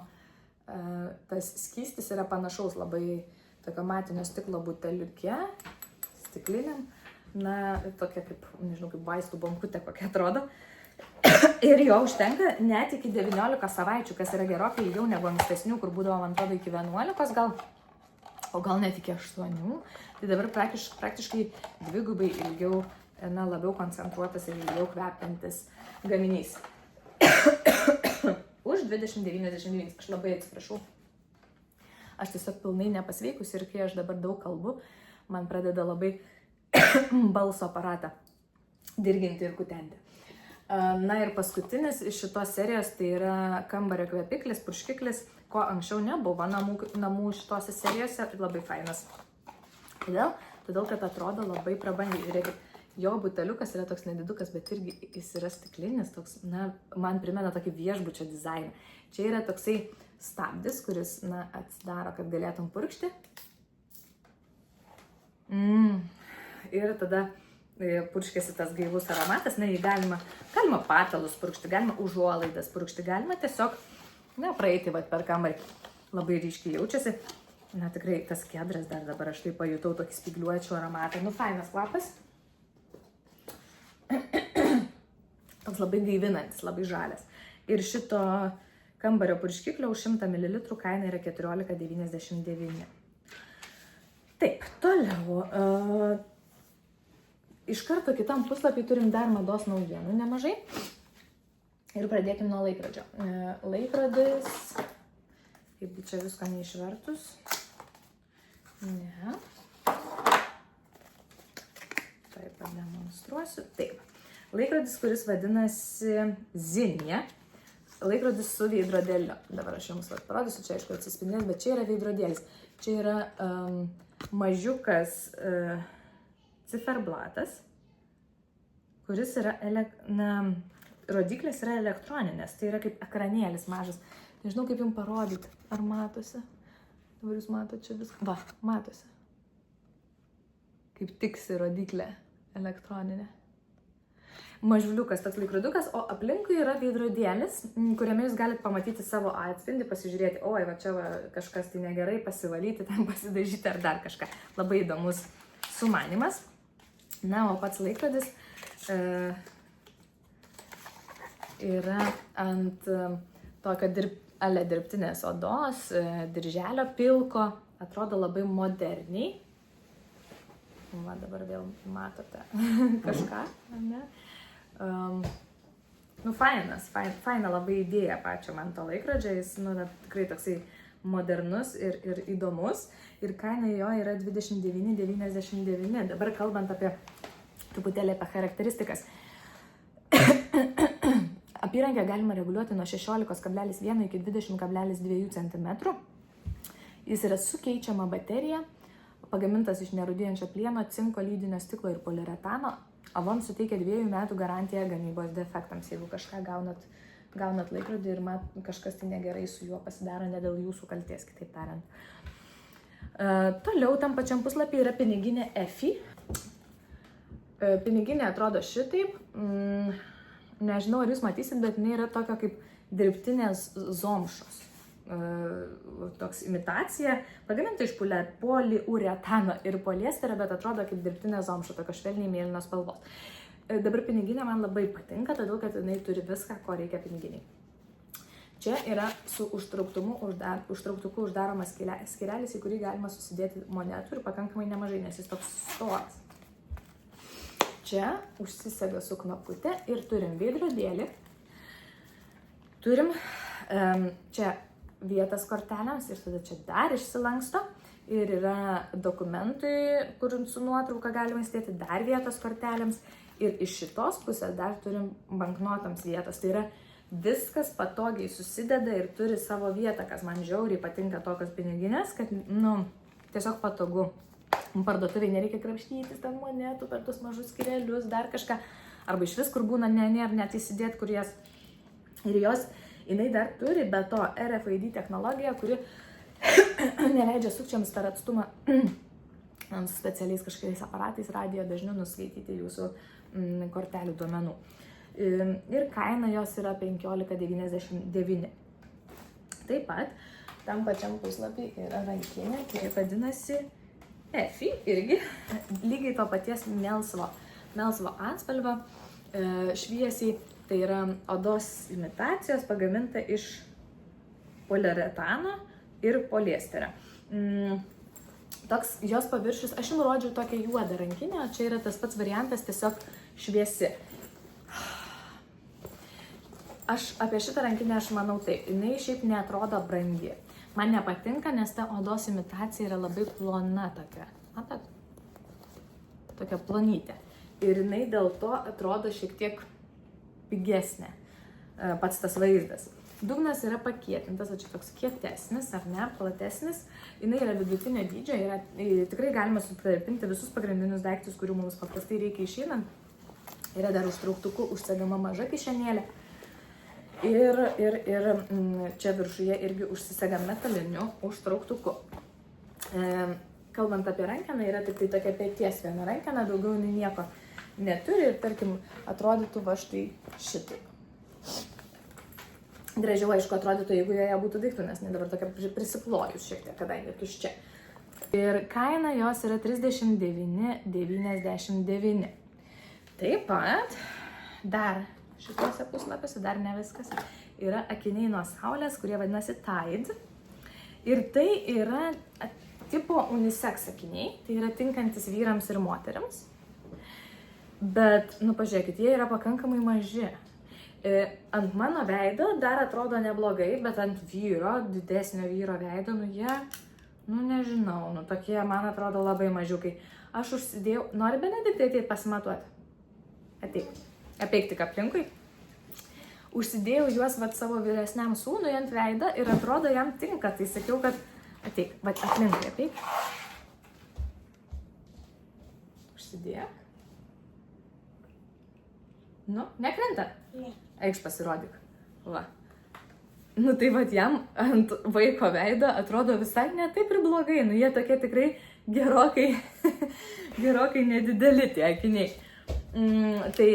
tas skystis yra panašaus labai tokio matinio stiklo buteliuke, stikliniam. Tokia kaip, nežinau, kaip vaistų bonkutė kokia atrodo. Ir jo užtenka net iki 19 savaičių, kas yra gerokai ilgiau negu ankstesnių, kur būdavo, man atrodo, iki 11 gal. o gal net iki 8. Tai dabar praktiškai dvigubai ilgiau, labiau koncentruotas ir ilgiau kvepiantis gaminys. Už 20,99. Aš labai atsiprašau. Aš tiesiog pilnai nepasveikus ir kai aš dabar daug kalbu, man pradeda labai balso aparatą dirginti ir kutenti. Na ir paskutinis iš šitos serijos tai yra kambario kvepiklis, purškiklis, ko anksčiau nebuvo namų šitose serijose, labai fainas. Kodėl? Todėl, kad atrodo labai prabangiai. Žiūrėkit, jo buteliukas yra toks nedidukas, bet irgi jis yra stiklinis, toks, man primena tokį viešbučio dizainą. Čia yra toksai stabdis, kuris, atsidaro, kad galėtum purkšti. Ir tada purškėsi tas gaivus aromatas, jį galima patalus purkšti, galima užuolaidas purkšti, galima tiesiog, praeiti per kambarį. Labai ryškiai jaučiasi. Tikrai tas kedras dar dabar aš tai pajutau tokį spygliuočių aromatą. Fainas kvapas. Toks labai gaivinantis, labai žalias. Ir šito kambario purškiklio už 100 ml kaina yra 14,99. Taip, toliau. Iš karto kitam puslapį turim dar mados naujienų nemažai. Ir pradėkim nuo laikrodžio. Laikrodis, kaip čia visko neišvertus. Ne. Taip, pademonstruosiu. Taip. Laikrodis, kuris vadinasi Zinja. Laikrodis su veidrodėliu. Dabar aš jums parodysiu, čia aišku atsispindės, bet čia yra veidrodėlis. Čia yra mažiukas ciferblatas, kuris yra, rodiklės yra elektroninės, tai yra kaip ekranėlis mažas. Nežinau, kaip jums parodyti, ar matosi. Dabar jūs matote čia viską. Va, matosi. Kaip tiksi rodiklė elektroninė. Mažuliukas toks laikrodukas, o aplinkui yra veidrodėlis, kuriame jūs galite pamatyti savo atspindį, pasižiūrėti, oi, va čia kažkas tai negerai, pasivalyti, ten pasidažyti ar dar kažką. Labai įdomus sumanimas. O pats laikrodis yra ant tokio dirbtinės odos, dirželio pilko, atrodo labai moderniai. Va, dabar vėl matote kažką, ne? Faina labai idėja pačio man to laikrodžio, jis tikrai toksai modernus ir įdomus ir kaina jo yra 29,99. Dabar kalbant truputėlį apie charakteristikas. Apyrankę galima reguliuoti nuo 16,1 iki 20,2 cm. Jis yra su keičiama baterija, pagamintas iš nerūdijančio plieno, cinko, lydinio stiklo ir poliuretano. Avon suteikia 2 metų garantiją gamybos defektams, jeigu kažką gaunat laikrodį ir kažkas tai negerai su juo pasidaro, ne dėl jūsų kalties, kitaip tariant. Toliau tam pačiam puslapį yra piniginė EFI. Piniginė atrodo šitaip. Nežinau, ar jūs matysit, bet jinai yra tokia kaip dirbtinės zomšos. Toks imitacija, pagaminta iš poliuretano ir poliesterio, bet atrodo kaip dirbtinė zomša, tokio švelniai mėlynos spalvos. Dabar piniginė man labai patinka, todėl kad jinai turi viską, ko reikia piniginiai. Čia yra su užtrauktuku uždaromas skyrelis, į kurį galima susidėti monetų ir pakankamai nemažai, nes jis toks storas. Čia užsisega su knopkute ir turim veidrodėlį. Turim čia vietas kortelėms ir tada čia dar išsilanksto ir yra dokumentui, kur su nuotrauka galima įsidėti dar vietos kortelėms ir iš šitos pusės dar turim banknotams vietos. Tai yra viskas patogiai susideda ir turi savo vietą, kas man žiauriai patinka tokios piniginės, kad, tiesiog patogu. Parduotuviai nereikia krapštytis ten monetų per tus mažus skyrelius, dar kažką, arba iš vis, kur būna nėra net įsidėti, kur jas ir jos. Jinai dar turi be to RFID technologiją, kuri neleidžia sukčiams per atstumą specialiais kažkokiais aparatais radijo dažniu nuskaityti jūsų kortelių duomenų. Ir kaina jos yra 15,99. Taip pat tam pačiam puslapį yra rankinė, kuri vadinasi EFI, irgi lygiai to paties melsvo atspalvio, šviesiai. Tai yra odos imitacijos pagaminta iš poliuretano ir poliesterio. Toks jos paviršius, aš jums rodžiau tokią juodą rankinę, o čia yra tas pats variantas, tiesiog šviesi. Aš apie šitą rankinę aš manau taip, jinai šiaip neatrodo brangi. Man nepatinka, nes ta odos imitacija yra labai plona tokia. Matot? Tokia plonytė. Ir jinai dėl to atrodo šiek tiek pigesnė. Pats tas vaizdas. Dugnas yra pakietintas, o čia toks kietesnis, ar ne, platesnis. Jinai yra vidutinio dydžio, tikrai galima sutalpinti visus pagrindinius daiktus, kurių mums paprastai reikia išeinant. Yra dar užtrauktuku užsegama maža kišenėlė. Ir čia viršuje irgi užsisega metaliniu užtrauktuku. Kalbant apie rankeną, yra tik tai tokia peties viena rankena, daugiau jinai nieko neturi ir, tarkim, atrodytų va štai šitaip. Gražiau, aišku, atrodytų, jeigu joje būtų daiktų, nes jinai dabar tokia prisiplojus šiek tiek, kadangi tuščia. Ir kaina jos yra 39,99. Taip pat, dar šituose puslapiuose, dar ne viskas, yra akiniai nuo saulės, kurie vadinasi Tide. Ir tai yra tipo unisex akiniai, tai yra tinkantis vyrams ir moteriams. Bet, pažiūrėkit, jie yra pakankamai maži. Ant mano veido dar atrodo neblogai, bet ant vyro, didesnio vyro veido, jie, nežinau, tokie, man atrodo, labai mažiukai. Aš užsidėjau, nori Benediktai ateit pasimatuoti? Ateik, apeik tik aplinkui. Užsidėjau juos savo vyresniam sūnui ant veidą ir atrodo jam tinka, tai sakiau, kad ateik, aplinkui apeik. Užsidėk. Nekrenta? Ne. Eikš pasirodyk. Va. Tai jam ant vaiko veido atrodo visai ne taip ir blogai. Jie tokie tikrai gerokai nedideli tie akiniai. Tai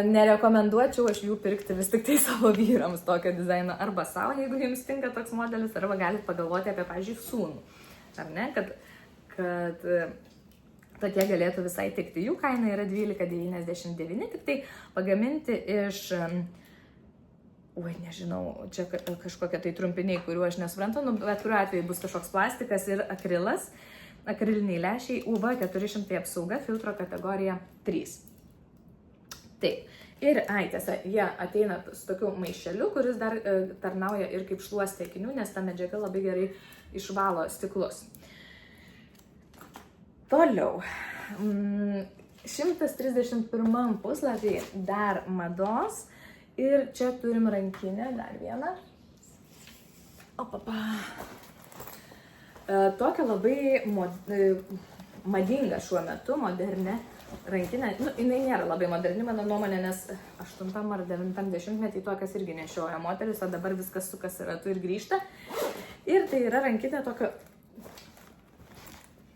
nerekomenduočiau aš jų pirkti vis tik tai savo vyrams tokio dizaino. Arba savo, jeigu jums tinka toks modelis, arba galite pagalvoti apie, pavyzdžiui, sūnų. Ar ne? Kad tokie galėtų visai tikti. Jų kaina yra 12,99, tik tai pagaminti iš, nežinau, čia kažkokie tai trumpiniai, kuriuo aš nesuprantu, bet kuriuo atveju bus kažkoks plastikas ir akrilas, akriliniai lęšiai, UV 400 apsauga, filtro kategorija 3. Taip. Ir, tiesa, jie ateina su tokiu maišeliu, kuris dar tarnauja ir kaip šluostė akinių, nes ta medžiaga labai gerai išvalo stiklus. Toliau, 131 puslapį dar mados ir čia turim rankinę, dar vieną. Tokia labai madinga šiuo metu, modernė rankinė. Jinai nėra labai moderni, mano nuomonė, nes 8 ar 9 dešimtmetį tokias irgi nešioja moteris, o dabar viskas sukasi ratu ir grįžta. Ir tai yra rankinė tokio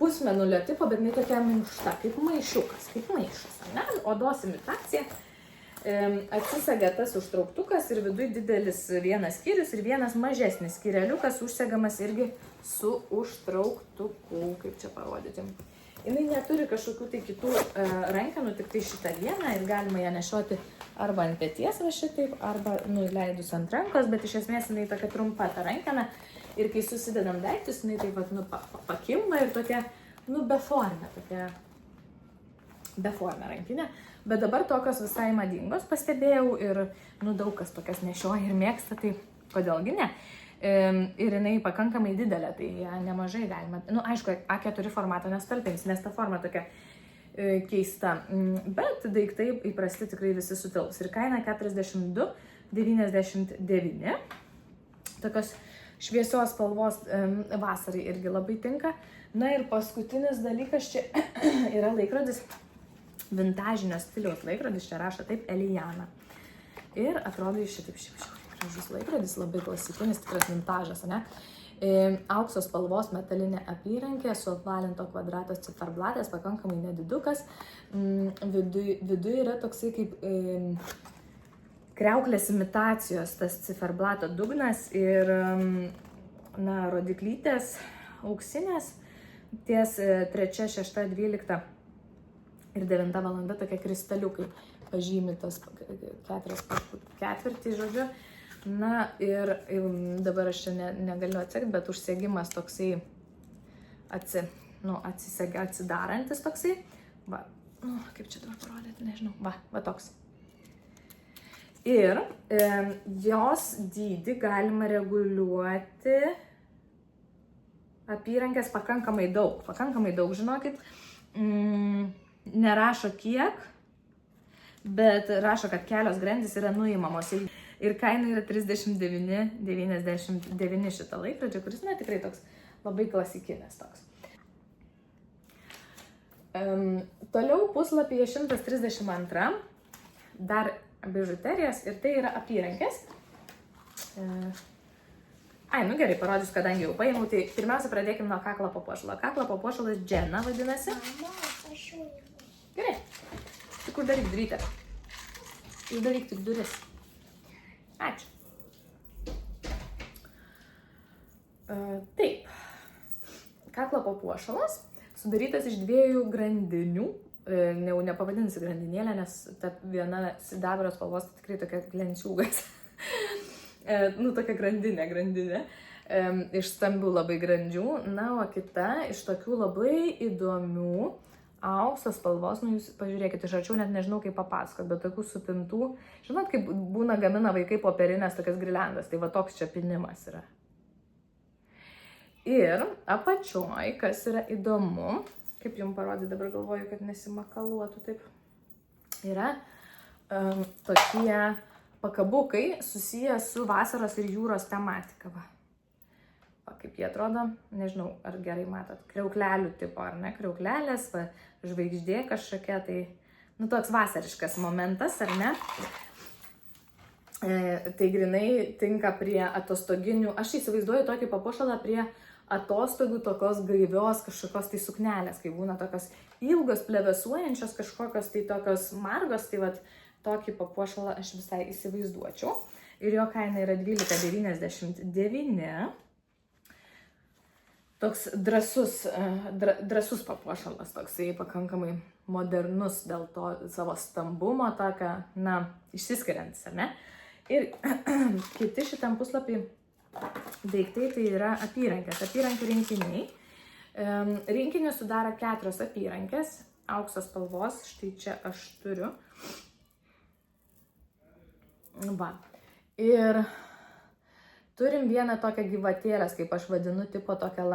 pusmenulio tipo, bet jinai tokia minkšta, kaip maišiukas, kaip maišas, ne? Odos imitacija. Atsisega tas užtrauktukas ir viduj didelis vienas skyrius ir vienas mažesnis skyreliukas užsegamas irgi su užtrauktuku, kaip čia parodyti. Jinai neturi kažkokių tai kitų rankenų, tik tai šitą vieną ir galima ją nešioti arba ant peties va šitaip, arba nuleidus ant rankos, bet iš esmės jinai tokia trumpa ta rankena. Ir kai susidedam daiktus, jinai taip pakimba ir tokia, beformė, tokia beformė rankinė. Bet dabar tokios visai madingos pastebėjau ir, daug kas tokias nešioja ir mėgsta, tai kodėlgi ne. Ir jinai pakankamai didelė, tai nemažai galima. Aišku, A4 formatą nesutalpins, nes ta forma tokia keista. Bet daiktai įprasti tikrai visi sutilps. Ir kaina 42,99. Tokios šviesios spalvos vasarai irgi labai tinka. Na ir paskutinis dalykas čia yra laikrodis, vintažinio stiliaus laikrodis, čia rašo taip Eliana. Ir atrodo iš šitaip gražus laikrodis, labai klasikinis, tikras vintažas, ne? Aukso spalvos metalinė apyrankė su apvalinto kvadrato ciferblatės, pakankamai nedidukas. Viduj yra toksai kaip kriauklės imitacijos, tas ciferblato dugnas ir rodiklytės auksinės, ties 3, 6, 12 ir 9 valanda tokie kristaliukai pažymi tas ketvirtį, žodžiu. Na ir dabar aš čia negaliu atsekti, bet užsegimas toksai atsidarantis toksai. Va, kaip čia dabar parodyti, nežinau. Va toks. Ir jos dydį galima reguliuoti apyrankės pakankamai daug, žinokit. Nerašo kiek, bet rašo, kad kelios grandys yra nuimamos. Ir kaina yra 39,99 šitą laikrodžią, kuris tikrai toks labai klasikinis toks. Toliau puslapyje 132 dar bižuterijos ir tai yra apyrankės. Gerai, parodysiu, kadangi jau paėmiau, tai pirmiausia pradėkime nuo kaklo papuošalo. Kaklo papuošalas Jenna vadinasi. Gerai. Tik uždaryk durytę. Uždaryk tik duris. Ačiū. Taip. Kaklo papuošalas sudarytas iš 2 grandinių. Jau nepavadinsi grandinėlę, nes ta viena sidabro spalvos tai tikrai tokia glenciūgas. Tokia grandinė. Iš stambių labai grandžių. O kita iš tokių labai įdomių aukso spalvos. Jūs pažiūrėkite, iš arčiau net nežinau kaip papasakot, bet tokių supintų. Žinot, kaip būna gamina vaikai popierinės tokias girliandas. Tai va toks čia pinimas yra. Ir apačioj, kas yra įdomu, kaip jums parodyti, dabar galvoju, kad nesimakaluotų taip, yra tokie pakabukai susiję su vasaros ir jūros tematika. Va, kaip jie atrodo, nežinau, ar gerai matot, kriauklelių tipo, ar ne, kriauklelės, va, žvaigždė kažkokia, tai, toks vasariškas momentas, ar ne? Tai grinai tinka prie atostoginių, aš įsivaizduoju tokį papuošalą prie atostogų tokios gaivios kažkokios tai suknelės, kai būna tokios ilgos, plevesuojančios kažkokios tai tokios margos, tai vat tokį papuošalą aš visai įsivaizduočiau. Ir jo kaina yra 12,99. Toks drąsus papuošalas, toksai pakankamai modernus dėl to savo stambumo, tokio, išsiskiriantis, ar ne? Ir kiti šitam puslapį daiktai tai yra apyrankės, apyrankių rinkiniai. Rinkinį sudaro 4 apyrankės, aukso spalvos, štai čia aš turiu. Va. Ir turim vieną tokią gyvatėlės, kaip aš vadinu, tipo tokią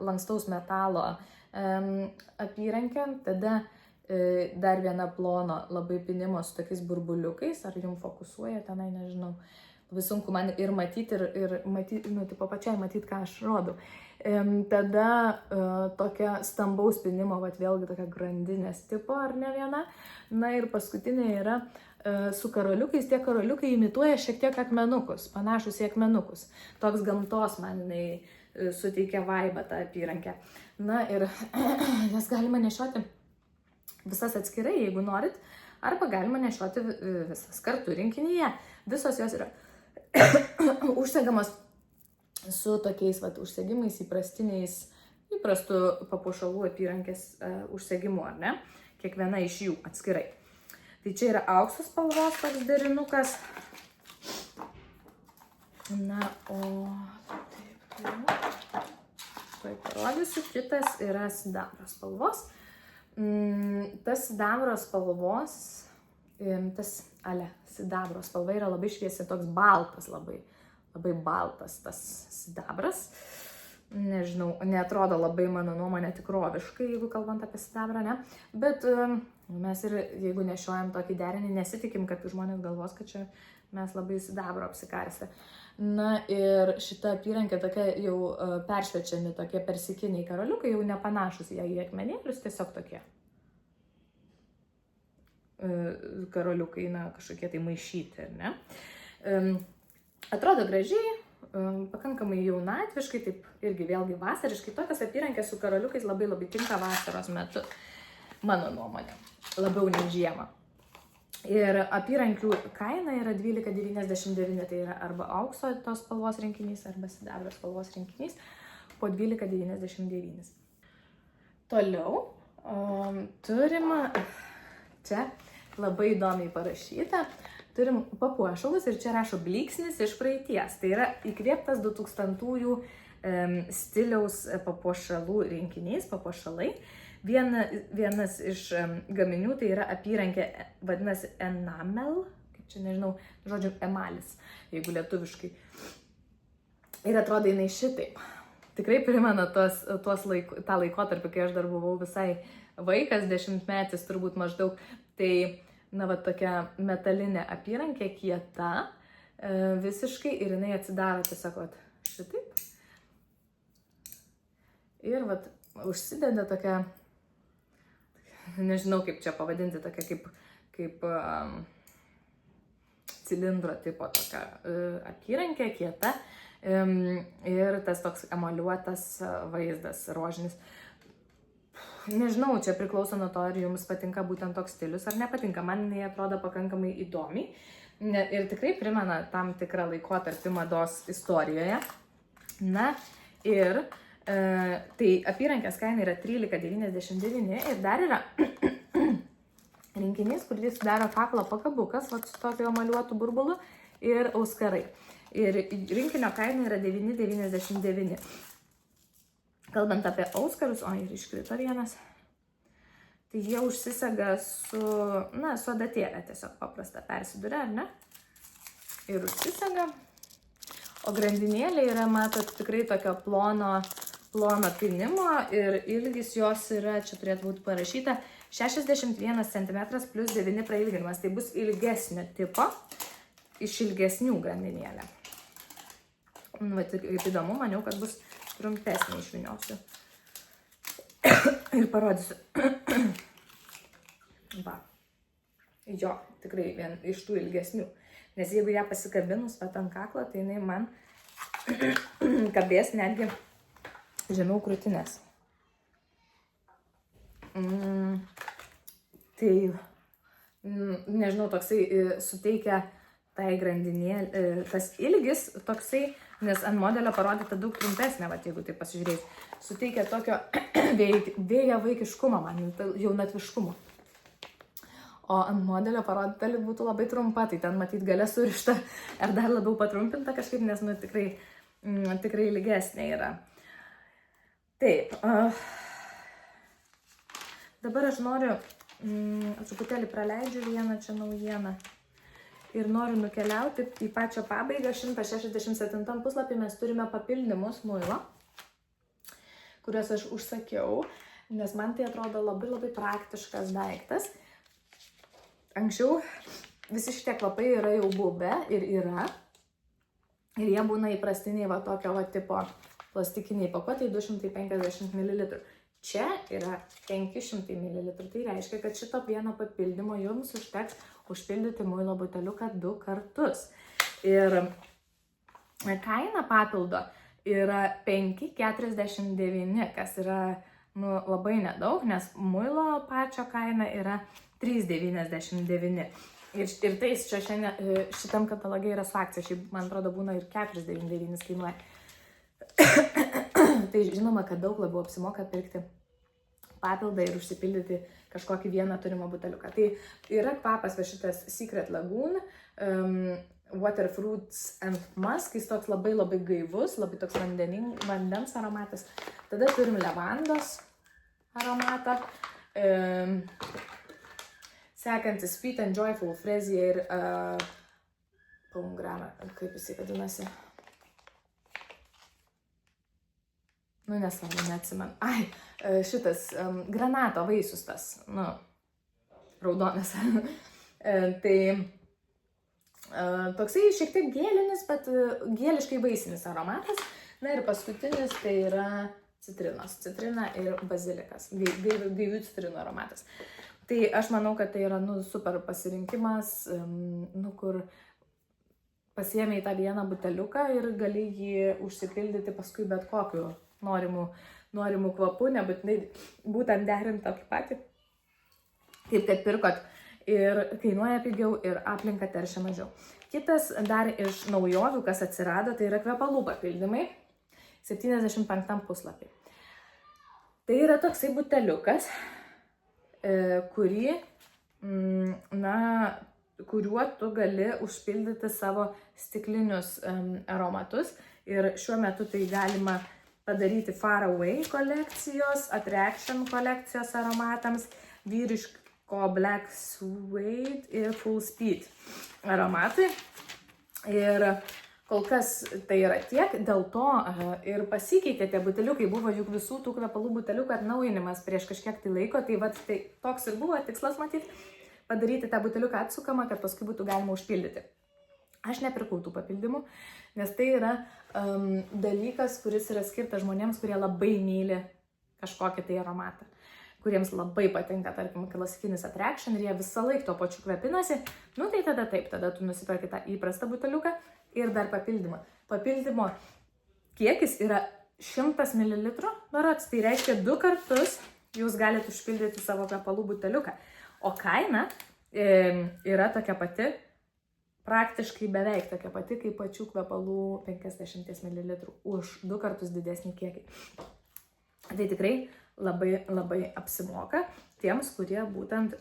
lankstaus metalo apyrankę, tada dar viena plono labai pinimo su tokiais burbuliukais, ar jums fokusuoja tenai, nežinau. Labai sunku man ir matyti, ir matyti, tipo pačiai matyti, ką aš rodau. Tada tokia stambaus pinimo, vėlgi tokia grandinės tipo, ar ne viena. Ir paskutinė yra su karoliukais. Tie karoliukai imituoja šiek tiek akmenukus, panašus į akmenukus. Toks gamtos man jinai suteikia vaibą tą apyrankę. Ir jas galima nešioti visas atskirai, jeigu norit, arba galima nešioti visas kartu rinkinyje. Visos jos yra užsegamas su tokiais užsegimais įprastų papuošalų apyrankės užsegimu, ar ne? Kiekviena iš jų atskirai. Tai čia yra aukso spalvos toks derinukas. Tuoj parodysiu, kitas yra sidabro spalvos. Tas sidabro spalvos, sidabro spalva yra labai šviesi, toks baltas, labai baltas tas sidabras. Nežinau, neatrodo labai, mano nuomonė, tikroviškai, jeigu kalbant apie sidabrą, ne? Bet mes ir, jeigu nešiojam tokį derinį, nesitikim, kad žmonės galvos, kad čia mes labai sidabro apsikarstę. Ir šita apyrankė tokia jau peršviečiami tokie persikiniai karoliukai, jau nepanašus į akmenėlius, tiesiog tokie karoliukai, kažkokie tai maišyti, ar ne? Atrodo gražiai, pakankamai jaunatviškai, taip irgi vėlgi vasariškai. Tokios apyrankės su karoliukais labai tinka vasaros metu, mano nuomonė, labiau nei žiemą. Ir apyrankių kaina yra 12,99, tai yra arba aukso tos spalvos rinkinys, arba sidabro spalvos rinkinys po 12,99. Toliau turim, čia labai įdomiai parašyta, turim papuošalus ir čia rašo blyksnis iš praeities. Tai yra įkvėptas 2000-ųjų stiliaus papuošalų rinkinys, papuošalai. Vienas iš gaminių tai yra apyrankė, vadinasi enamel, kaip čia nežinau, žodžiu emalis, jeigu lietuviškai. Ir atrodo jinai šitaip. Tikrai primena tą laikotarpį, kai aš dar buvau visai vaikas, 10-metis turbūt maždaug. Tai, na, va, tokia metalinė apyrankė, kieta visiškai ir jinai atsidaro tiesiog va, šitaip. Ir va, užsideda tokia, nežinau kaip čia pavadinti, tokia kaip cilindro tipo tokia apyrankė, kieta. Ir tas toks emaliuotas vaizdas, rožinis. Nežinau, čia priklauso nuo to, ar jums patinka būtent toks stilius, ar nepatinka. Man jinai atrodo pakankamai įdomiai ir tikrai primena tam tikrą laikotarpį mados istorijoje. Na ir tai apyrankės kaina yra 13,99 ir dar yra rinkinys, kuris sudaro kaklo pakabukas, va, su tokio emaliuotų burbulu ir auskarai. Ir rinkinio kaina yra 9,99. Kalbant apie auskarus, ir iškrito vienas, tai jie užsisega su adatėlė, tiesiog paprasta persiduria, ar ne? Ir užsisega. O grandinėlė yra, matot, tikrai tokio plono pinimo ir ilgis jos yra, čia turėtų būti parašyta, 61 cm plus 9 prailginimas. Tai bus ilgesnio tipo, iš ilgesnių grandinėlę. Va, kaip įdomu, maniau, kad bus trumpesnė, išvyniosiu. Ir parodysiu. Va. Jo, tikrai vien iš tų ilgesnių. Nes jeigu ją pasikabinus pat ant kaklo, tai jinai man kabės netgi žemiau krūtinės. Tai, nežinau, toksai suteikia tai grandinėlė, tas ilgis toksai, nes ant modelio parodyta daug trumpesnė, va, jeigu tai pasižiūrėjus, suteikia tokio vėja vaikiškumo, man jaunatviškumo. O ant modelio parodyta būtų labai trumpa, tai ten matyt gale surišta ar dar labiau patrumpinta kažkaip, nes tikrai ilgesnė yra. Taip. Dabar aš noriu, truputėlį praleidžiu vieną čia naujieną. Ir noriu nukeliauti į pačią pabaigą. 167 puslapį mes turime papildymus muilo, kuriuos aš užsakiau, nes man tai atrodo labai praktiškas daiktas. Anksčiau visi šitie kvapai yra jau buvę ir yra. Ir jie būna įprastiniai va tokio va tipo plastikiniai pakuotei 250 ml. Čia yra 500 ml. Tai reiškia, kad šito vieno papildymo jums užteks užpildyti muilo buteliuką 2 kartus. Ir kaina papildo yra 5,49, kas yra labai nedaug, nes muilo pačio kaina yra 3,99. Ir tai šitam katalogė yra su akcija, šiaip man atrodo būna ir 4,99 kainuoja. Tai žinoma, kad daug labiau apsimoka pirkti papildą ir užsipildyti kažkokį vieną turimą buteliuką. Tai yra kvapas va šitas Secret Lagoon, Water Fruits and Musk, jis toks labai gaivus, labai toks vandens aromatas. Tada turim levandos aromatą, sekantis Sweet and Joyful Frazier pomegranate, kaip jisai vadinasi. Nesvarbu, neatsimenu. Šitas granato vaisius tas, raudonas. Tai toksai šiek tiek gėlinis, bet gėliškai vaisinis aromatas. Na ir paskutinis tai yra citrinos. Citrina ir bazilikas. Gaivių citrinų aromatas. Tai aš manau, kad tai yra super pasirinkimas, kur pasiėmė į tą vieną buteliuką ir gali jį užsipildyti paskui bet kokiu norimų kvapų, nebūtinai būtent derint tokį patį, kaip kad pirkot, ir kainuoja pigiau ir aplinką teršia mažiau. Kitas dar iš naujovių, kas atsirado, tai yra kvepalų papildymai, 75 puslapį. Tai yra toksai buteliukas, kurį kuriuo tu gali užpildyti savo stiklinius aromatus. Ir šiuo metu tai galima padaryti Far Away kolekcijos, Attraction kolekcijos aromatams, vyriško Black Suede ir Full Speed aromatai. Ir kol kas tai yra tiek, dėl to ir pasikeitė tie buteliukai, buvo juk visų tų kvepalų buteliukų atnaujinimas prieš kažkiek tai laiko, tai vat tai toks ir buvo tikslas matyti, padaryti tą buteliuką atsukamą, kad paskui būtų galima užpildyti. Aš nepirkau tų papildymų, nes tai yra dalykas, kuris yra skirtas žmonėms, kurie labai myli kažkokį tai aromatą, kuriems labai patinka, tarkim, klasikinis Attraction ir jie visą laiką to pačiu kvepinasi, nu tai tada taip, tada tu nusiperki tą įprastą buteliuką ir dar papildymą. Papildymo kiekis yra 100 ml, berods, tai reiškia 2 kartus jūs galite užpildyti savo kvepalų buteliuką, o kaina yra tokia pati, praktiškai beveik tokia pati, kaip pačių kvepalų 50 ml už 2 kartus didesnį kiekį. Tai tikrai labai apsimoka tiems, kurie būtent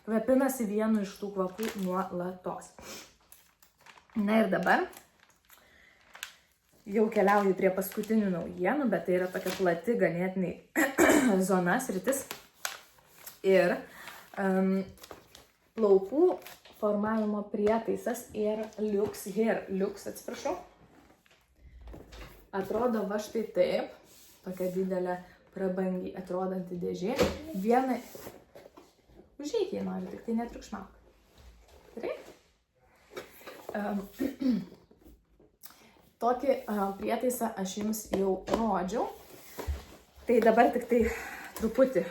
kvepinasi vienu iš tų kvapų nuolatos. Na ir dabar jau keliauju prie paskutinių naujienų, bet tai yra tokia plati ganėtinai zona, sritis. Ir plaukų formavimo prietaisas ir Luxe Hair. Luxe, atsiprašau. Atrodo va štai taip. Tokia didelė prabangiai atrodanti dėžė. Viena... Užeik, jei nori, tik tai netriukšmauk. Gerai? Tokį prietaisą aš jums jau rodžiau. Tai dabar tik tai truputį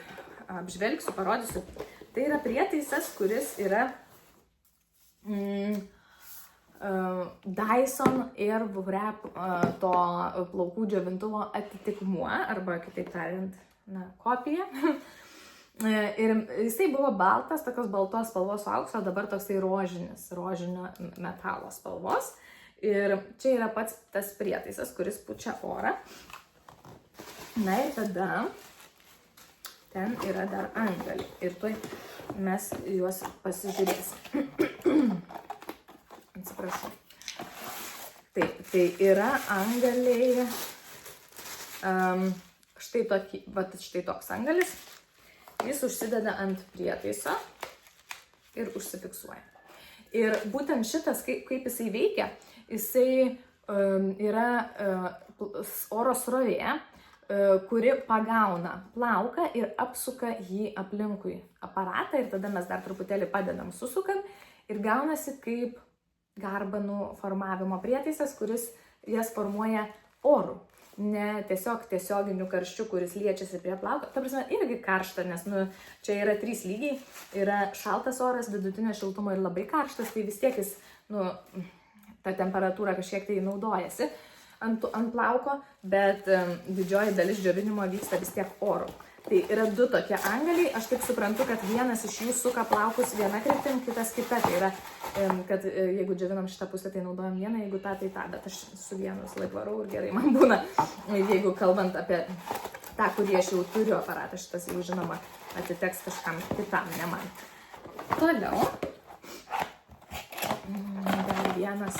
apžvelgsiu, parodysiu. Tai yra prietaisas, kuris yra Dyson Airwrap to plaukų džiovintuvo atitikmuo, arba kitaip tariant, kopija. Ir jisai buvo baltas, tokios baltos spalvos aukso, dabar toksai rožinio metalo spalvos. Ir čia yra pats tas prietaisas, kuris pučia orą. Na ir tada ten yra dar antgaliai. Ir tuoj mes juos pasižiūrėsim. Atsiprašau. Taip, tai yra antgaliai. Štai toks antgalis. Jis užsideda ant prietaiso ir užsifiksuoja. Ir būtent šitas, kaip jisai veikia, jisai yra oro srovė, kuri pagauna plauką ir apsuka jį aplinkui aparatą ir tada mes dar truputėlį padedam, susukam ir gaunasi kaip garbanų formavimo prietaisas, kuris jas formuoja oru. Ne tiesiog tiesioginiu karščiu, kuris liečiasi prie plauko. Ta prasme, irgi karšta, nes čia yra 3 lygiai. Yra šaltas oras, vidutinio šiltumo ir labai karštas, tai vis tiek jis, ta temperatūra kažkiek tai naudojasi ant plauko, bet didžioji dalis džiovinimo vyksta vis tiek oru. Tai yra 2 tokie antgaliai, aš taip suprantu, kad vienas iš jų suka plaukus viena kryptim, kitas kita. Tai yra, kad jeigu džiovinam šitą pusę, tai naudojam vieną, jeigu tą, tai tą, bet aš su vienu visą laiką varau ir gerai man būna. Jeigu kalbant apie tą, kurį aš jau turiu aparatą, šitas jau žinoma atiteks kažkam kitam, ne man. Toliau, dar vienas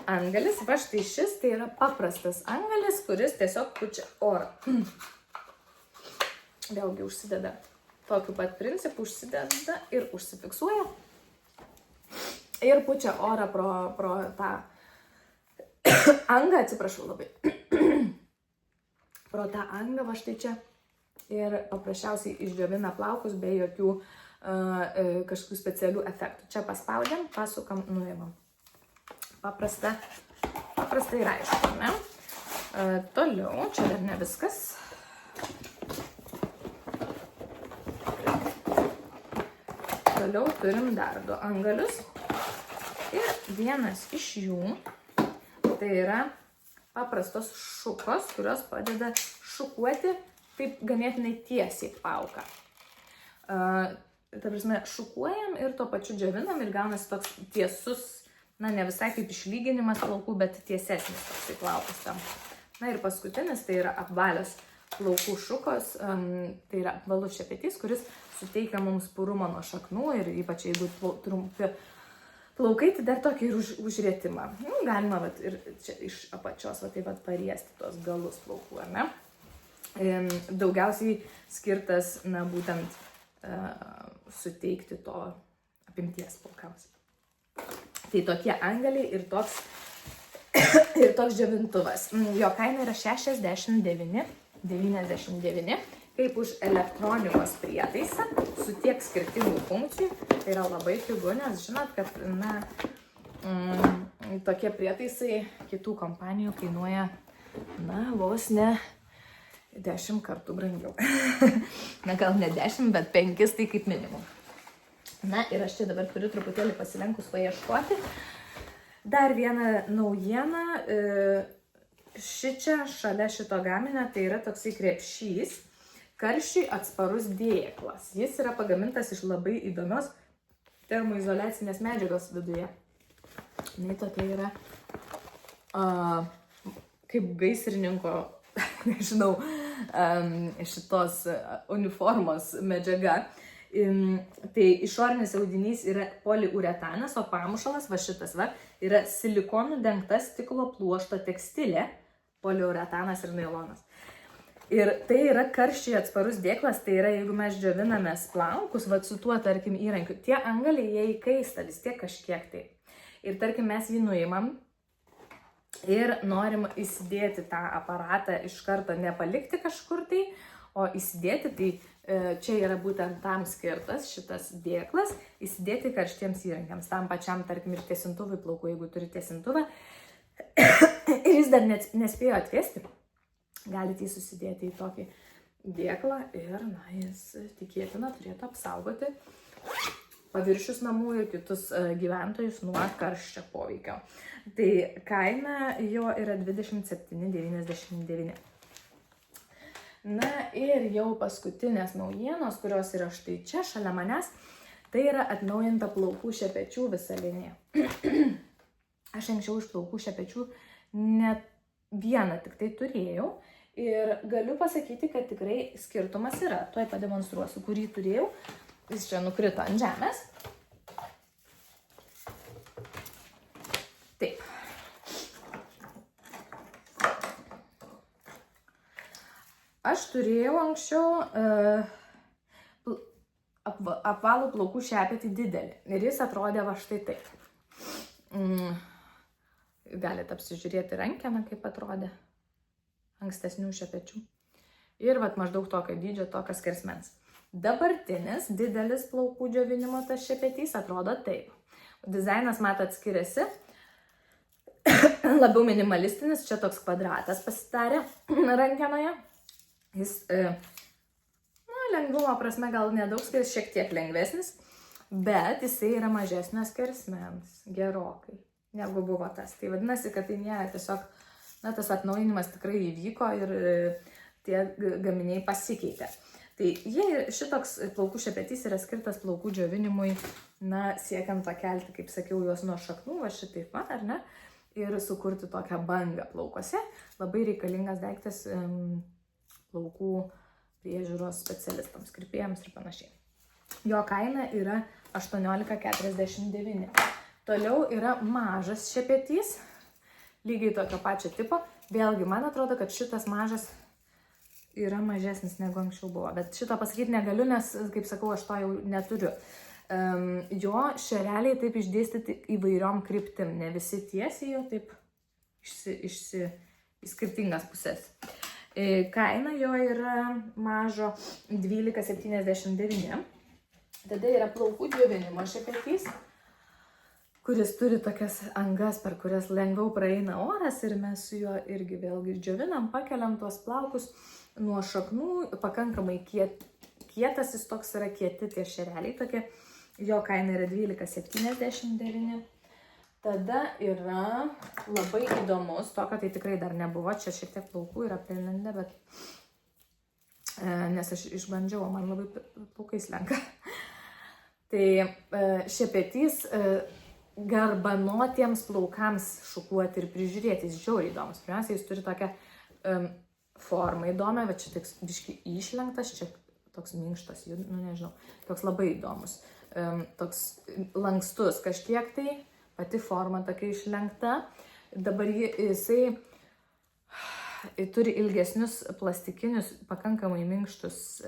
antgalis, va štai šis, tai yra paprastas antgalis, kuris tiesiog pučia orą. Vėlgi užsideda tokiu pat principu, užsideda ir užsifiksuoja. Ir pučia orą pro tą angą, atsiprašau labai. Pro tą angą, va štai čia. Ir paprasčiausiai išdžiovina plaukus be jokių kažkokių specialių efektų. Čia paspaudėm, pasukam, nuimam. Paprasta ir aišku, ne? Toliau, čia dar ne viskas. Toliau turim dar 2 antgalius. Ir vienas iš jų, tai yra paprastos šukos, kurios padeda šukuoti taip ganėtinai tiesiai plauką. Ta prasme, šukuojam ir tuo pačiu džiovinam ir gaunasi toks tiesus, ne visai kaip išlyginimas plaukų, bet tiesesnis toksai plaukas tam. Na ir paskutinis, tai yra apvalios plaukų šukos, tai yra apvalus šepetys, kuris suteikia mums purumo nuo šaknų ir ypač jeigu trumpi plaukai, tai dar tokį ir užrietimą. Galima ir čia iš apačios taip pariesti tos galus plaukų, ar ne? Daugiausiai skirtas, būtent suteikti to apimties plaukams. Tai tokie antgaliai ir toks džiovintuvas. Jo kaina yra 69,99, kaip už elektronikos prietaisą su tiek skirtingų funkcijų. Tai yra labai pigu, nes žinot, kad tokie prietaisai kitų kompanijų kainuoja vos ne 10 kartų brangiau. Gal ne 10, bet 5, tai kaip minimum. Ir aš čia dabar turiu truputėlį pasilenkus paieškoti. Dar viena naujiena. Šičia šalia šito gaminio tai yra toksai krepšys, karščiui atsparus dėklas. Jis yra pagamintas iš labai įdomios termoizoliacinės medžiagos viduje. Jis tokia yra kaip gaisrininko, nežinau, šitos uniformos medžiaga. Tai išorinis audinys yra poliuretanas, o pamušalas, šitas yra silikonų dengta stiklo pluošto tekstilė, poliuretanas ir nailonas. Ir tai yra karščiui atsparus dėklas, tai yra, jeigu mes džiovinamės plaukus, su tuo, tarkim, įrankiu, tie antgaliai, jie įkaista vis tiek kažkiek tai. Ir, tarkim, mes jį nuimam ir norim įsidėti tą aparatą iš karto, nepalikti kažkur tai, o įsidėti, tai čia yra būtent tam skirtas šitas dėklas, įsidėti karštiems įrankiams, tam pačiam, tarkim, ir tiesintuvui plaukų, jeigu turi tiesintuvą, ir jis dar nespėjo atvėsti, galite jį susidėti į tokį dėklą ir, jis tikėtina turėtų apsaugoti paviršius namų ir kitus gyventojus nuo karščio poveikio. Tai kaina jo yra 27,99. Ir jau paskutinės naujienos, kurios yra štai čia, šalia manęs, tai yra atnaujinta plaukų šepečių visa linija. Aš anksčiau iš plaukų šepečių net vieną tik tai turėjau ir galiu pasakyti, kad tikrai skirtumas yra. Tuoj pademonstruosiu, kurį turėjau. Jis čia nukrito ant žemės. Taip. Aš turėjau anksčiau apvalų plaukų šepetį didelį ir jis atrodė štai taip. Galite apsižiūrėti rankeną, kaip atrodė ankstesnių šepečių. Ir maždaug tokio dydžio, tokio skersmens. Dabartinis didelis plaukų džiovinimo tas šepetys atrodo taip. Dizainas, matot, skiriasi. Labiau minimalistinis, čia toks kvadratas pasidarė rankenoje. Jis, lengvumo prasme gal nedaug skiriasi, šiek tiek lengvesnis, bet jisai yra mažesnio skersmens, gerokai, negu buvo tas. Tai vadinasi, kad tai nėra tiesiog, tas atnaujinimas tikrai įvyko ir tie gaminiai pasikeitė. Tai šitoks plaukų šepetys yra skirtas plaukų džiovinimui, siekiant pakelti, kaip sakiau, juos nuo šaknų, šitaip, ar ne, ir sukurti tokią bangą plaukuose. Labai reikalingas daiktas plaukų priežiūros specialistams, kirpėjams ir panašiai. Jo kaina yra 18,49. Toliau yra mažas šepetys, lygiai tokio pačio tipo. Vėlgi, man atrodo, kad šitas mažas yra mažesnis negu anksčiau buvo. Bet šito pasakyti negaliu, nes, kaip sakau, aš to jau neturiu. Jo šereliai taip išdėstyti įvairiom kryptim. Ne visi tiesiai jau taip į skirtingas pusės. Kaina jo yra mažo 12,79. Tada yra plaukų džiovinimo šepetys, kuris turi tokias angas, per kurias lengviau praeina oras ir mes su juo irgi vėlgi džiovinam, pakeliam tuos plaukus nuo šaknų, pakankamai kietas, jis toks yra kieti tie šereliai tokie, jo kaina yra 12,79. Tada yra labai įdomus, tokio tai tikrai dar nebuvo, čia šiek tiek plaukų yra prilindę, bet nes aš išbandžiau, man labai plaukai slenka. Tai šepetys garbanotiems plaukams šukuoti ir prižiūrėti, jis žiauriai įdomus. Pirmiausia, jis turi tokią formą įdomią, bet čia tik biškai išlenktas, čia toks minkštas, nežinau, toks labai įdomus, toks lankstus kažkiek tai, pati forma tokia išlenkta. Dabar jisai turi ilgesnius plastikinius, pakankamai minkštus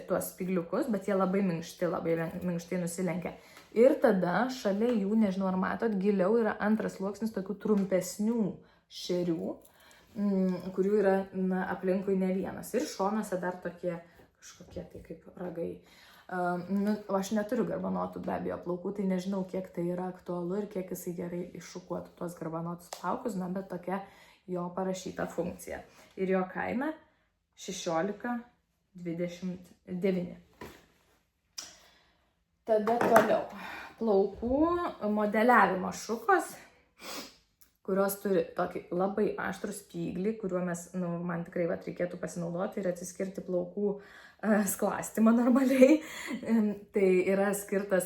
tuos spygliukus, bet jie labai minkštai nusilenkia. Ir tada šalia jų, nežinau ar matot, giliau yra antras sluoksnis tokių trumpesnių šerių, kurių yra aplinkui ne vienas. Ir šonuose dar tokie kažkokie tai kaip ragai. Aš neturiu garbanotų be abejo plaukų, tai nežinau, kiek tai yra aktualu ir kiek jisai gerai iššukuotų tuos garbanotus plaukus, bet tokia jo parašyta funkcija. Ir jo kaina 16,29. Tada toliau. Plaukų modeliavimo šukos, kurios turi tokį labai aštrų spyglį, kuriuo man tikrai reikėtų pasinaudoti ir atsiskirti plaukų sklastymą normaliai. Tai yra skirtas,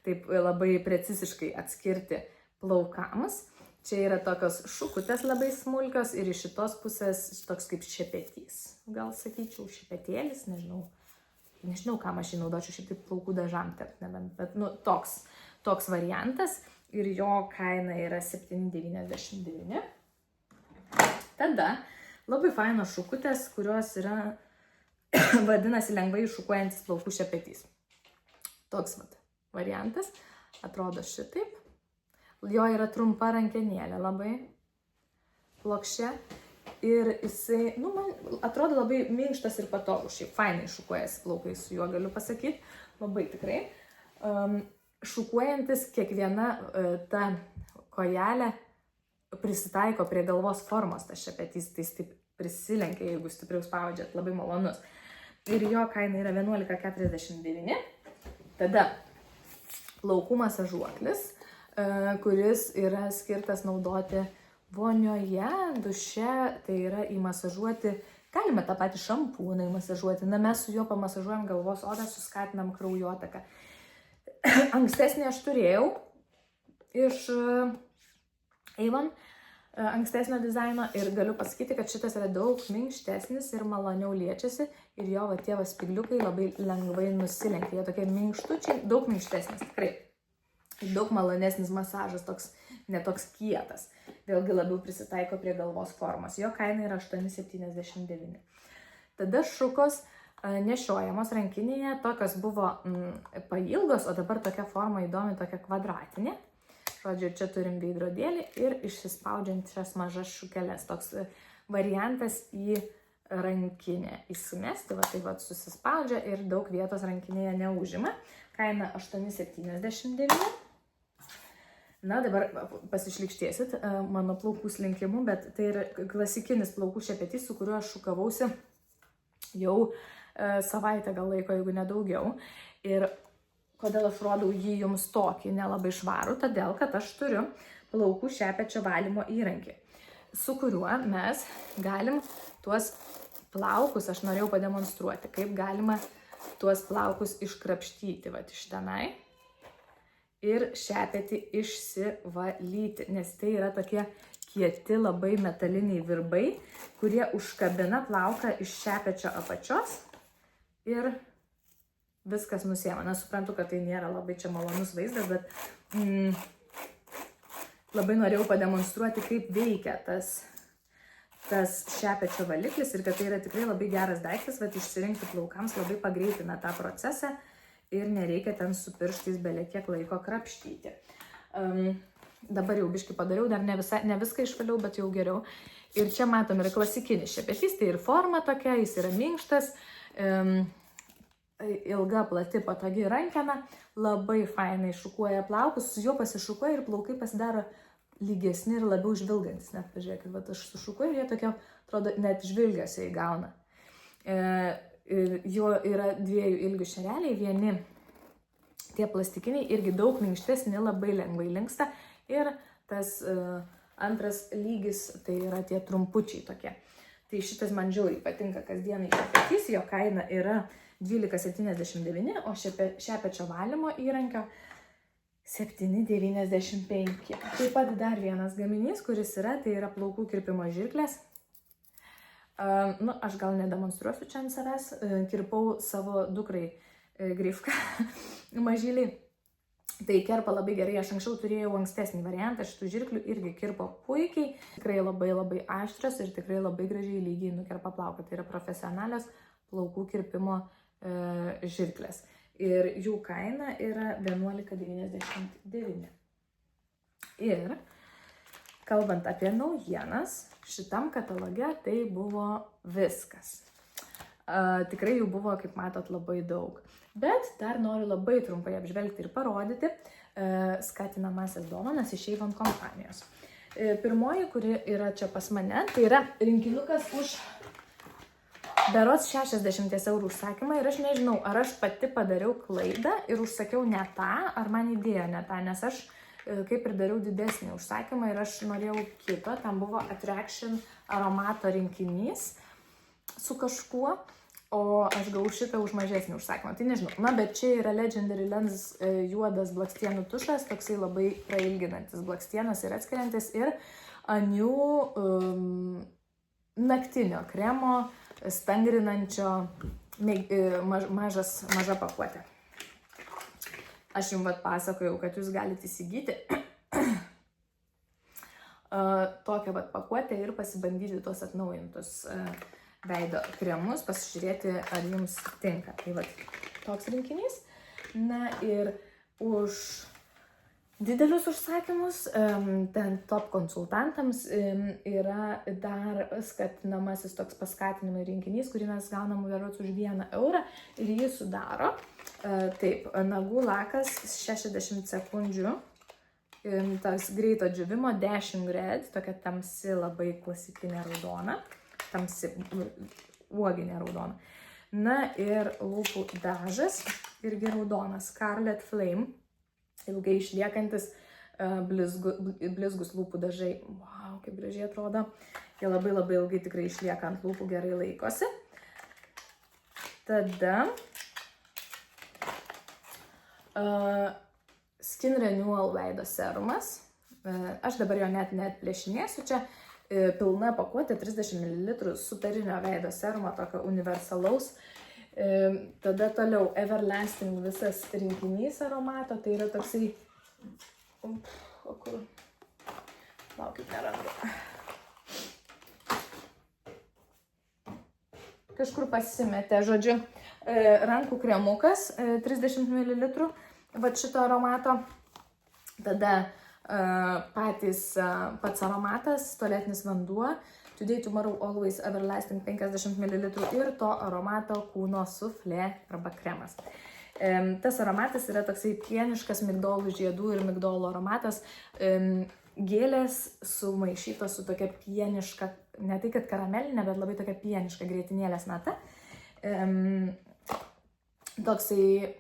taip labai preciziškai atskirti plaukams. Čia yra tokios šukutės labai smulkios ir iš šitos pusės toks kaip šepetys. Gal sakyčiau šepetėlis, nežinau, kam aš jį naudočiau, šiaip taip plaukų dažam tepti, bet toks variantas. Ir jo kaina yra 7,99. Tada labai fainos šukutės, kurios yra, vadinasi, lengvai šukuojantis plaukų šepetys. Toks variantas. Atrodo šitaip. Jo yra trumpa rankenėlė, labai plokščia. Ir jisai, man atrodo labai minkštas ir patogus. Šiaip fainai šukuojasi plaukai, su juo galiu pasakyti. Labai tikrai. Šukuojantis kiekviena ta kojelė prisitaiko prie galvos formos, tas šepetys, tai taip prisilenkia, jeigu stipriau spaudžiat, labai malonus. Ir jo kaina yra 11,49. Tada plaukų masažuoklis, kuris yra skirtas naudoti vonioje, duše, tai yra įmasažuoti, galime tą patį šampūną įmasažuoti, mes su juo pamasažuojam galvos odą, suskatinam kraujotaką. Ankstesnį aš turėjau iš Avon, ankstesnio dizaino, ir galiu pasakyti, kad šitas yra daug minkštesnis ir maloniau liečiasi ir jo tie spygliukai labai lengvai nusilenkia. Jie tokie minkštučiai, daug minkštesnis, tikrai. Daug malonesnis masažas, netoks kietas. Vėlgi labiau prisitaiko prie galvos formos. Jo kaina yra 8,79. Tada šukos nešiojamos rankinėje, tokios buvo pailgos, o dabar tokia forma įdomi, tokia kvadratinė. Žodžiu, čia turim veidrodėlį ir išsispaudžiančias mažas šukeles. Toks variantas į rankinę įsimesti, taip susispaudžia ir daug vietos rankinėje neužima. Kaina 8,79. Dabar pasišlykštėsit mano plaukų slinkimu, bet tai yra klasikinis plaukų šepetys, su kuriuo aš šukavausi jau savaitę gal laiko, jeigu nedaugiau. Ir kodėl aš rodau jį jums tokį nelabai švarų, todėl kad aš turiu plaukų šepečio valymo įrankį, su kuriuo mes galim tuos plaukus, aš norėjau pademonstruoti, kaip galima tuos plaukus iškrapštyti iš tenai ir šepetį išsivalyti, nes tai yra tokie kieti labai metaliniai virbai, kurie užkabina plauką iš šepečio apačios ir viskas nusiema. Suprantu, kad tai nėra labai čia malonus vaizdas, bet labai norėjau pademonstruoti, kaip veikia tas šepečio valiklis ir kad tai yra tikrai labai geras daiktas, bet išsirinkti plaukams labai pagreitina tą procesą ir nereikia ten su pirštais belė kiek laiko krapštyti. Dabar jau biškį padariau, dar ne viską išvaliau, bet jau geriau. Ir čia matom yra klasikinis šepetys, tai ir forma tokia, jis yra minkštas, ilga, plati, patogi rankena, labai fainai šukuoja plaukus, su juo pasišukuoja ir plaukai pasidaro lygesni ir labiau žvilgantis. Net pažiūrėkit, aš sušukuoju ir jie tokia, atrodo, net žvilgesio įgauna. Jo yra dviejų ilgių šereliai, vieni tie plastikiniai irgi daug minkštesni, labai lengvai linksta ir tas antras lygis, tai yra tie trumpučiai tokie. Tai šitas man žiauriai patinka kasdienai šepetys, jo kaina yra 12,79, o šepečio valymo įrankio 7,95. Taip pat dar vienas gaminys, kuris yra, tai yra plaukų kirpimo žirklės. Aš gal nedemonstruosiu čia ant savęs, kirpau savo dukrai grifką mažylį. Tai kerpa labai gerai, aš anksčiau turėjau ankstesnį variantą, šitų žirklių irgi kirpo puikiai, tikrai labai aštrios ir tikrai labai gražiai lygiai nukerpa plauką. Tai yra profesionalios plaukų kirpimo žirklės. Ir jų kaina yra 11,99. Ir kalbant apie naujienas, šitam kataloge tai buvo viskas. Tikrai jų buvo, kaip matot, labai daug. Bet dar noriu labai trumpai apžvelgti ir parodyti skatinamasias dovanas iš Avon kompanijos. Pirmoji, kuri yra čia pas mane, tai yra rinkinukas už berods 60 eurų užsakymą. Ir aš nežinau, ar aš pati padariau klaidą ir užsakiau ne tą, ar man įdėjo ne tą, nes aš kaip ir dariau didesnį užsakymą ir aš norėjau kito. Tam buvo Attraction aromato rinkinys su kažkuo. O aš gavau šitą už mažesnį užsakymą. Tai nežinau. Bet čia yra Legendary Lens juodas blakstienų tušas, toksai labai prailginantis blakstienas ir atskiriantis. Ir Aniu naktinio kremo, stangrinančio maža pakuotė. Aš jums pasakojau, kad jūs galite įsigyti tokią pakuotę ir pasibandyti tuos atnaujintus veido kremus, pasižiūrėti, ar jums tinka. Tai toks rinkinys. Na ir už didelius užsakymus, ten top konsultantams yra dar skatinamasis toks paskatinimai rinkinys, kurį mes gaunam berods už 1 eurą ir jį sudaro. Taip, nagų lakas 60 sekundžių, tas greito džiūvimo 10 red, tokia tamsi labai klasikinė raudona. Tamsi uoginė raudona. Na ir lūpų dažas, irgi raudonas, Scarlet Flame, ilgai išliekantis blizgus lūpų dažai. Wow, kaip gražiai atrodo. Jie labai ilgai tikrai išlieka ant lūpų, gerai laikosi. Tada Skin Renewal veido serumas. Aš dabar jo net plėšinėsiu čia. Pilna pakuotė 30 ml superinio veido serumo, tokio universalaus. Tada toliau Everlasting visas rinkinys aromato, tai yra toksai... O kur? Laukit, nerandu. Kažkur pasimetė, žodžiu, rankų kremukas 30 ml, šito aromato. Tada pats aromatas, tualetinis vanduo, Today, Tomorrow, Always, Everlasting 50 ml ir to aromato kūno suflė arba kremas. Tas aromatas yra toksai pieniškas migdolų žiedų ir migdolų aromatas. Gėlės sumaišytos su tokia pieniška, ne tai kad karamelinė, bet labai tokia pieniška grietinėlės nata. Toksai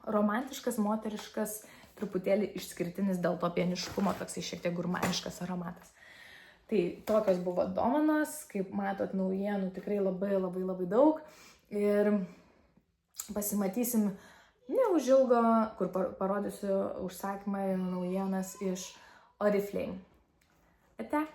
romantiškas, moteriškas, truputėlį išskirtinis dėl to pieniškumo, toksai šiek tiek gurmaniškas aromatas. Tai tokios buvo dovanos, kaip matot, naujienų tikrai labai daug. Ir pasimatysim neužilgo, kur parodysiu užsakymą ir naujienas iš Oriflame. Ate?